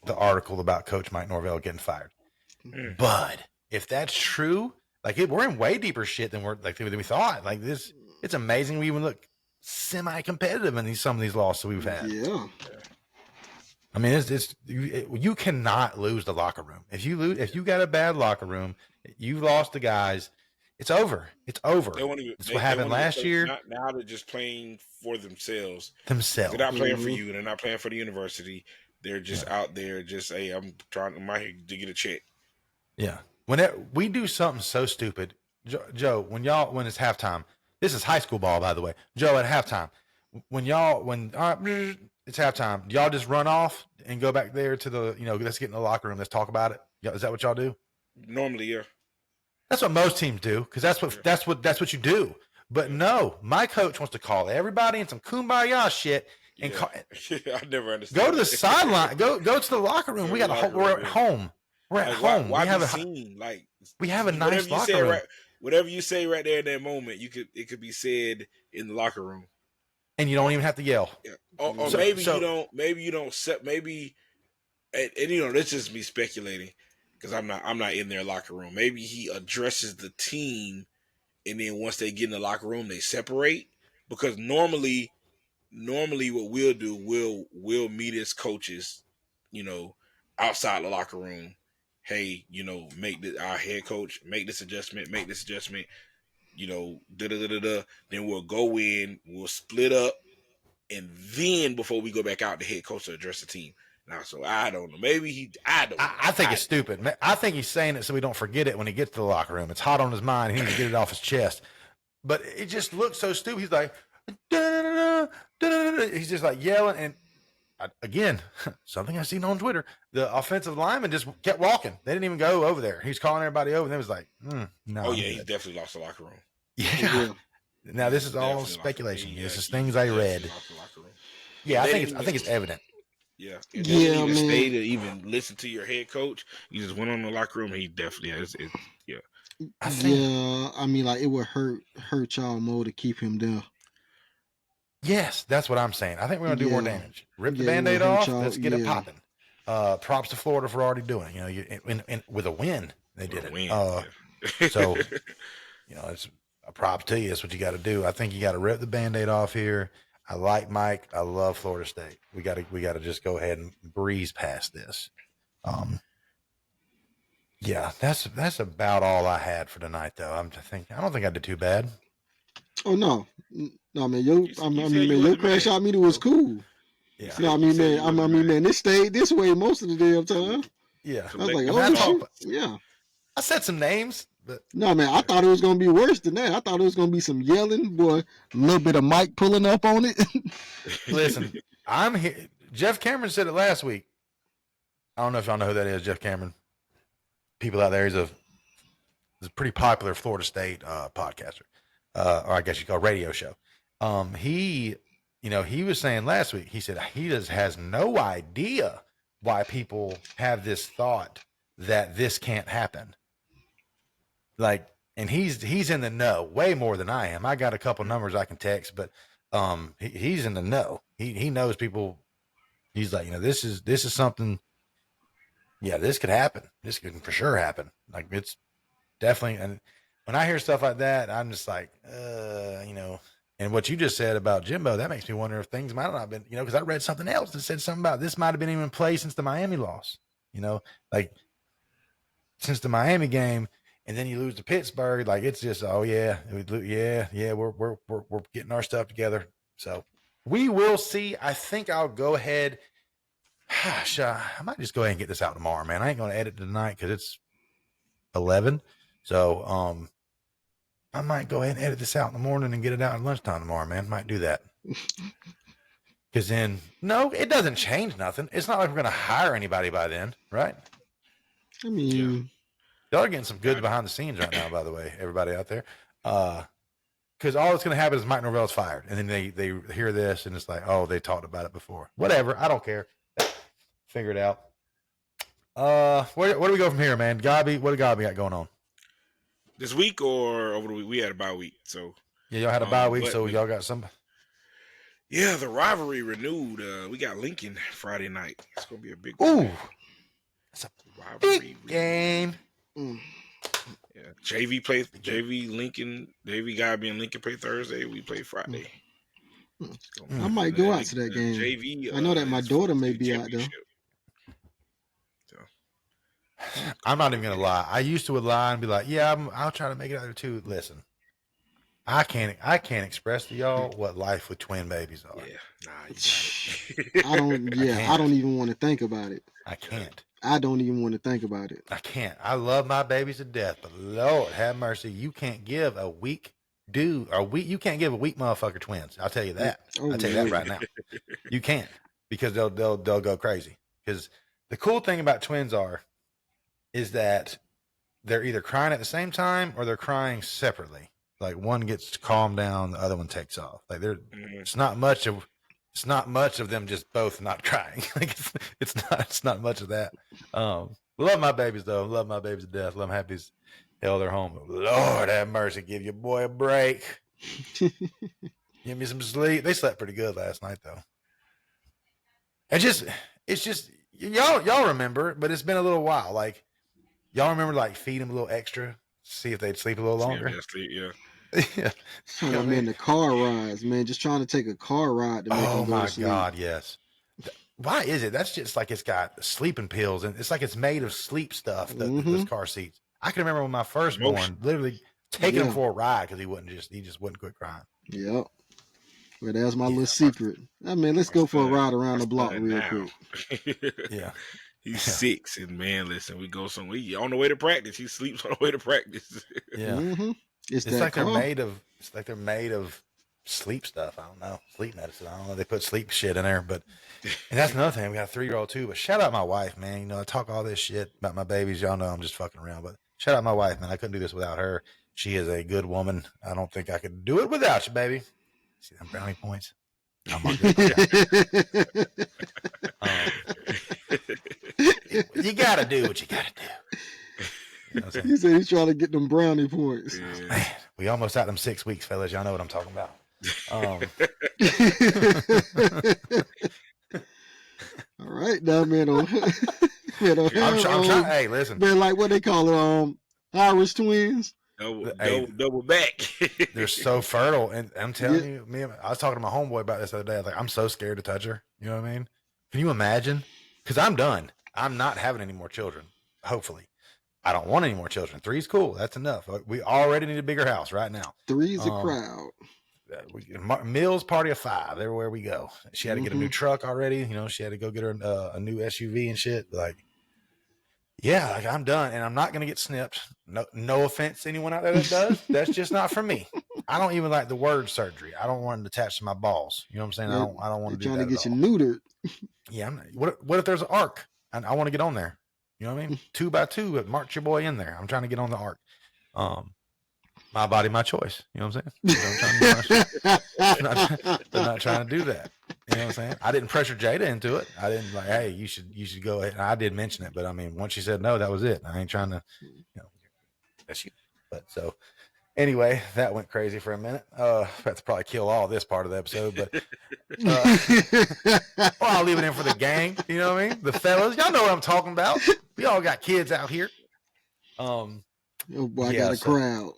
the article about Coach Mike Norvell getting fired. Mm. But if that's true, like we're in way deeper shit than we thought. Like this, it's amazing we even look semi-competitive in some of these losses we've had. Yeah. I mean, you cannot lose the locker room. If you got a bad locker room, you've lost the guys. It's over. It's over. That's what happened last year. Now they're just playing for themselves. They're not playing for you. They're not playing for the university. They're just out there. Just hey, I'm here to get a check. Yeah. When we do something so stupid, Joe, when it's halftime. This is high school ball, by the way. Joe, at halftime, when it's halftime, y'all just run off and go back there to the let's get in the locker room. Let's talk about it. Is that what y'all do? Normally, yeah. That's what most teams do because that's what you do. But no, my coach wants to call everybody in some kumbaya shit and call. I never understood. Go to the sideline. Go to the locker room. We're at home. We're at home. Why we have a nice locker room. Whatever you say right there in that moment, it could be said in the locker room, and you don't even have to yell. Yeah. Or maybe you don't. Maybe you don't set. Maybe, and that's just me speculating. Because I'm not in their locker room. Maybe he addresses the team, and then once they get in the locker room, they separate. Because normally what we'll do, we'll meet as coaches, outside the locker room. Hey, our head coach make this adjustment, Then we'll go in, we'll split up, and then before we go back out, the head coach will address the team. Now, so I don't know. Maybe I don't know. I think it's stupid. I think he's saying it so we don't forget it when he gets to the locker room. It's hot on his mind. He needs to get it off his chest. But it just looks so stupid. He's like, he's just like yelling. And again, something I've seen on Twitter, the offensive lineman just kept walking. They didn't even go over there. He's calling everybody over. And it was like, no. Oh, yeah, he's definitely lost the locker room. Yeah. Now, this is all speculation. This is things I read. Yeah, I think it's evident. Yeah, man. Stay to even listen to your head coach. You just went on the locker room. And he definitely has. Yeah. I mean, like it would hurt y'all more to keep him there. Yes, that's what I'm saying. I think we're gonna do more damage. Rip the Band-Aid off. Let's get it popping. Props to Florida for already doing it. With a win, they did it. So, it's a prop to you. That's what you got to do. I think you got to rip the Band-Aid off here. I like Mike. I love Florida State. We got to just go ahead and breeze past this. Yeah, that's about all I had for tonight, though. I don't think I did too bad. Oh no, man. Your crash out meter was cool. Yeah. Man. It stayed this way most of the damn time. Yeah. I was like, oh shit. Yeah. I said some names, but no, man. I thought it was gonna be worse than that. I thought it was gonna be some yelling, boy. A little bit of Mike pulling up on it. Listen, I'm here. Jeff Cameron said it last week. I don't know if y'all know who that is, Jeff Cameron. People out there, he's a pretty popular Florida State podcaster, or I guess you call radio show. He was saying last week. He said he has no idea why people have this thought that this can't happen. Like, and he's in the know way more than I am. I got a couple numbers I can text, but he's in the know. He knows people. He's like, this is something. Yeah, this could happen. This could for sure happen. Like, it's definitely. And when I hear stuff like that, I'm just like, And what you just said about Jimbo, that makes me wonder if things might not have been, because I read something else that said something about this might have been even in play since the Miami loss. Like since the Miami game. And then you lose to Pittsburgh, like it's just, we're getting our stuff together. So we will see. I think I'll go ahead. I might just go ahead and get this out tomorrow, man. I ain't going to edit tonight because it's 11. So I might go ahead and edit this out in the morning and get it out at lunchtime tomorrow, man. Might do that. Because then, no, it doesn't change nothing. It's not like we're going to hire anybody by then, right? I mean, y'all are getting some goods behind the scenes right now, by the way, everybody out there. Because all that's going to happen is Mike Norvell's fired. And then they hear this and it's like, oh, they talked about it before. Whatever. I don't care. Figure it out. Where do we go from here, man? Gobby, what do Gobby got going on? This week or over the week? We had a bye week, so Yeah, y'all had a bye week, but so y'all got some. yeah, the rivalry renewed. We got Lincoln Friday night. It's gonna be a big Ooh, one. that's a Rivalry big game. Mm. Yeah, JV Lincoln. JV Gobby and Lincoln play Thursday. We play Friday. I might go out to that game. JV, I know that my is daughter for the may state be out there. championship. So, I'm not even gonna lie. I used to lie and be like, "Yeah, I'll try to make it out there too." Listen, I can't express to y'all what life with twin babies are. yeah, nah, you got I don't. Yeah, I can't. don't even want to think about it. I can't. I don't even want to think about it. I can't. I love my babies to death, but Lord have mercy, you can't give a weak dude or you can't give a weak motherfucker twins. I'll tell you that. Oh, I'll tell you that no. right now. You can't because they'll go crazy. Because the cool thing about twins is that they're either crying at the same time or they're crying separately. Like one gets calmed down, the other one takes off. Like it's not much of them just both not crying. Like it's not much of that. Love my babies though. Love my babies to death. Love them happy as hell they're home. But Lord have mercy, give your boy a break. Give me some sleep. They slept pretty good last night though. It's just y'all remember, but it's been a little while. Like y'all remember like feed them a little extra, see if they'd sleep a little longer. Yeah. Yeah. Oh, man, the car rides, man. Just trying to take a car ride to make Oh them go my to sleep. God, yes. Why is it? That's just like it's got sleeping pills and it's like it's made of sleep stuff. Those car seats. I can remember when my firstborn literally taking him for a ride because he just wouldn't quit crying. Yep. Well, that's my little secret. I mean, let's go for a ride around the block real quick. Yeah. He's 6, and man, listen, we go somewhere. On the way to practice, he sleeps on the way to practice. Yeah. Mm-hmm. It's like car. they're made of sleep stuff. I don't know. Sleep medicine. I don't know. They put sleep shit in there, but and that's another thing. We got a 3-year-old too. But shout out my wife, man. You know, I talk all this shit about my babies. Y'all know I'm just fucking around. But shout out my wife, man. I couldn't do this without her. She is a good woman. I don't think I could do it without you, baby. See them brownie points? I'm a good you gotta do what you gotta do. You know what I'm saying? He said he's trying to get them brownie points. Yeah. Man, we almost out them 6 weeks, fellas. Y'all know what I'm talking about. All right, now, man. I'm trying. Hey, listen. Man, like what they call it, Irish twins. Double back. They're so fertile, and I'm telling you, I was talking to my homeboy about this the other day. I was like, I'm so scared to touch her. You know what I mean? Can you imagine? Because I'm done. I'm not having any more children. Hopefully, I don't want any more children. 3's cool. That's enough. We already need a bigger house right now. 3's a crowd. Mills party of 5 everywhere we go. She had to get a new truck already. You know, she had to go get her a new SUV and shit. Like, yeah, like I'm done, and I'm not gonna get snipped. No offense to anyone out there that does. That's just not for me. I don't even like the word surgery. I don't want it attached to my balls. You know what I'm saying? I don't want to do that. Trying to get you neutered. Yeah. What if there's an arc? And I want to get on there. You know what I mean? 2 by 2, but march your boy in there. I'm trying to get on the arc. My body, my choice. You know what I'm saying? I'm not trying to do that. You know what I'm saying? I didn't pressure Jada into it. I didn't like, hey, you should go ahead. And I did mention it, but I mean, once she said no, that was it. I ain't trying to, that's you. But so anyway, that went crazy for a minute. That's probably kill all this part of the episode, but well, I'll leave it in for the gang. You know what I mean? The fellas, y'all know what I'm talking about. We all got kids out here. Oh boy, I got a crowd.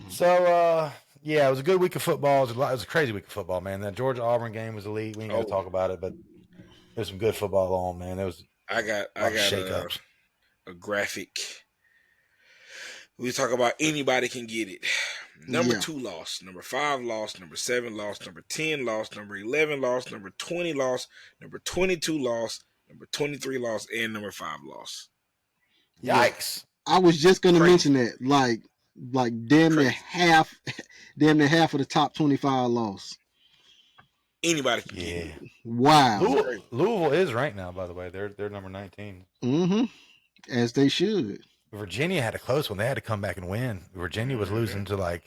So yeah, it was a good week of football. It was a crazy week of football, man. That Georgia Auburn game was elite. We ain't got to talk about it, but there's some good football on, man. I got a graphic. We talk about anybody can get it. Number 2 lost, number 5 lost, number 7 lost, number 10 lost, number 11 lost, number 20 lost, number 22 lost, number 23 lost, and number 5 lost. Yikes! I was just gonna mention that, like damn near half of the top 25 lost. Anybody can get it. Wow. Louisville is ranked now, by the way. They're number 19. Mm-hmm. As they should. Virginia had a close one. They had to come back and win. Virginia was losing to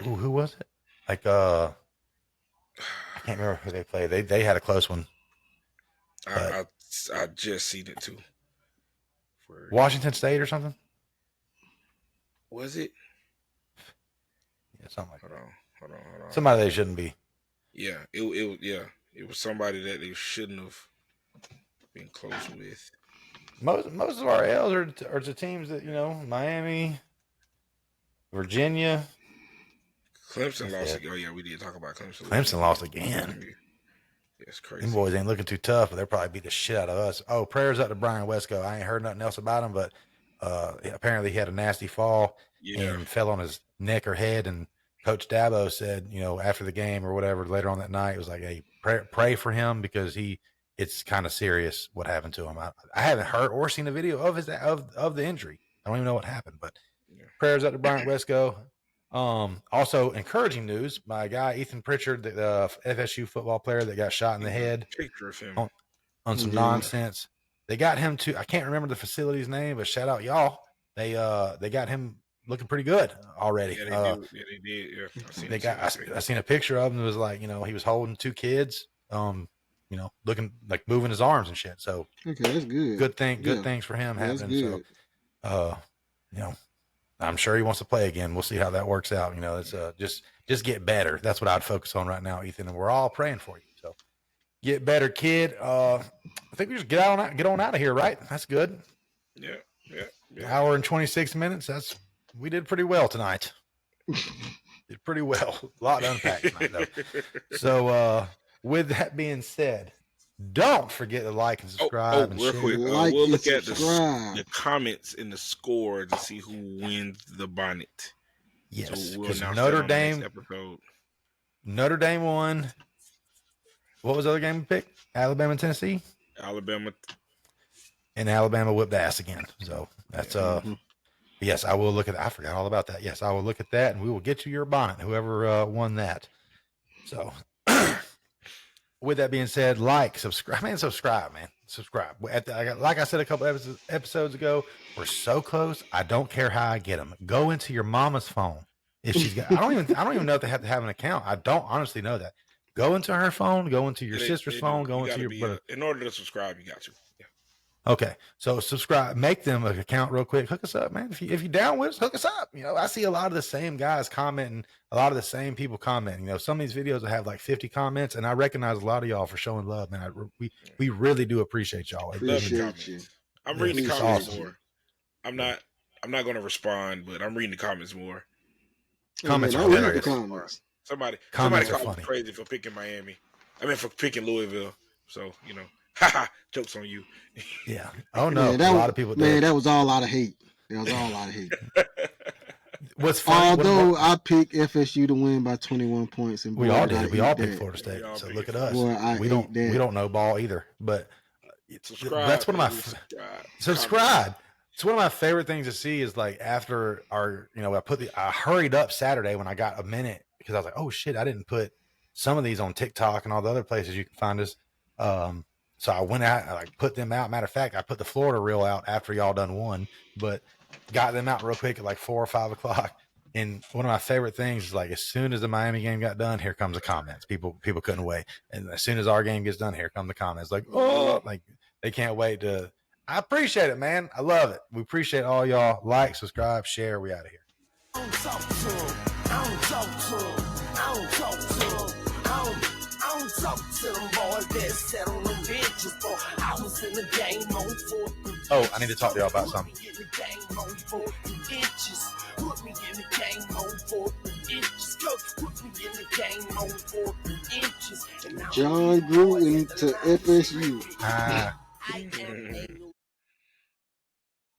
who was it? Like I can't remember who they played. They had a close one. I just seen it too. Washington State or something? Was it? Yeah, something like that. Hold on. Somebody they shouldn't be. Yeah, it was somebody that they shouldn't have been close with. Most of our L's are to teams that, Miami, Virginia. Clemson lost again. Oh yeah, we did talk about Clemson. Clemson lost again. That's crazy. Them boys ain't looking too tough, but they'll probably beat the shit out of us. Oh, prayers up to Brian Wesco. I ain't heard nothing else about him, but apparently he had a nasty fall and fell on his neck or head. And Coach Dabo said, after the game or whatever, later on that night, it was like, hey, pray for him because it's kind of serious what happened to him. I haven't heard or seen a video of of the injury. I don't even know what happened, but prayers up to Brian Wesco. Also encouraging news, my guy Ethan Pritchard, the FSU football player that got shot in the head Picture of him on some nonsense. They got him to, I can't remember the facility's name, but shout out y'all. They got him looking pretty good already. Yeah, they did. Yeah, I seen a picture of him. It was like, he was holding two kids, looking like moving his arms and shit. So okay, that's good. Good things for him happening. So, I'm sure he wants to play again. We'll see how that works out. It's just get better. That's what I'd focus on right now, Ethan. And we're all praying for you. So get better, kid. I think we just get on out of here, right? That's good. Yeah. Hour and 26 minutes. We did pretty well tonight. Did pretty well. A lot to unpack tonight, though. So with that being said, don't forget to like and subscribe. And real share. quick, we'll look at the comments and the score to see who wins the bonnet. Yes, so because we'll Notre Dame won. What was the other game we picked? Alabama and Tennessee? Alabama. And Alabama whipped ass again. So that's yes, I will look at that. I forgot all about that. Yes, I will look at that and we will get you your bonnet, whoever won that. So with that being said, subscribe, man. Subscribe. Like I said a couple episodes ago, we're so close. I don't care how I get them. Go into your mama's phone if she's got. I don't even know if they have to have an account. I don't honestly know that. Go into her phone. Go into your sister's phone. Go into your brother. In order to subscribe, you got to. Yeah. Okay, so subscribe. Make them an account real quick. Hook us up, man. If you down with us, hook us up. I see a lot of the same guys commenting, a lot of the same people commenting. Some of these videos will have like 50 comments, and I recognize a lot of y'all for showing love, man. We really do appreciate y'all. Appreciate you. I'm reading the comments more. I'm not going to respond, but I'm reading the comments more. Comments are hilarious. Somebody called me crazy for picking Miami. For picking Louisville. So jokes on you. Yeah. Oh no. A lot of people did. Man, that was all out of hate. What's funny? Although I picked FSU to win by 21 points, and we all did. We all picked Florida State. So look at us. Boy, we don't know ball either. But subscribe. That's one of my subscribe. It's one of my favorite things to see is like after our, I hurried up Saturday when I got a minute because I was like, oh shit, I didn't put some of these on TikTok and all the other places you can find us. So I went out, I put them out. Matter of fact, I put the Florida reel out after y'all done won, but got them out real quick at like 4 or 5 o'clock. And one of my favorite things is like, as soon as the Miami game got done, here comes the comments. People couldn't wait. And as soon as our game gets done, here come the comments. Like, oh, like they can't wait to. I appreciate it, man. I love it. We appreciate all y'all. Like, subscribe, share. We out of here. I don't talk to them. I don't talk to them boys that sat on the benches for. I was in the game on 4th. Oh, I need to talk to y'all about something. Put me in the game on 4th inches. Put me in the game on 4th inches. Put me in the game on 4th inches. John Gruden to FSU. I am a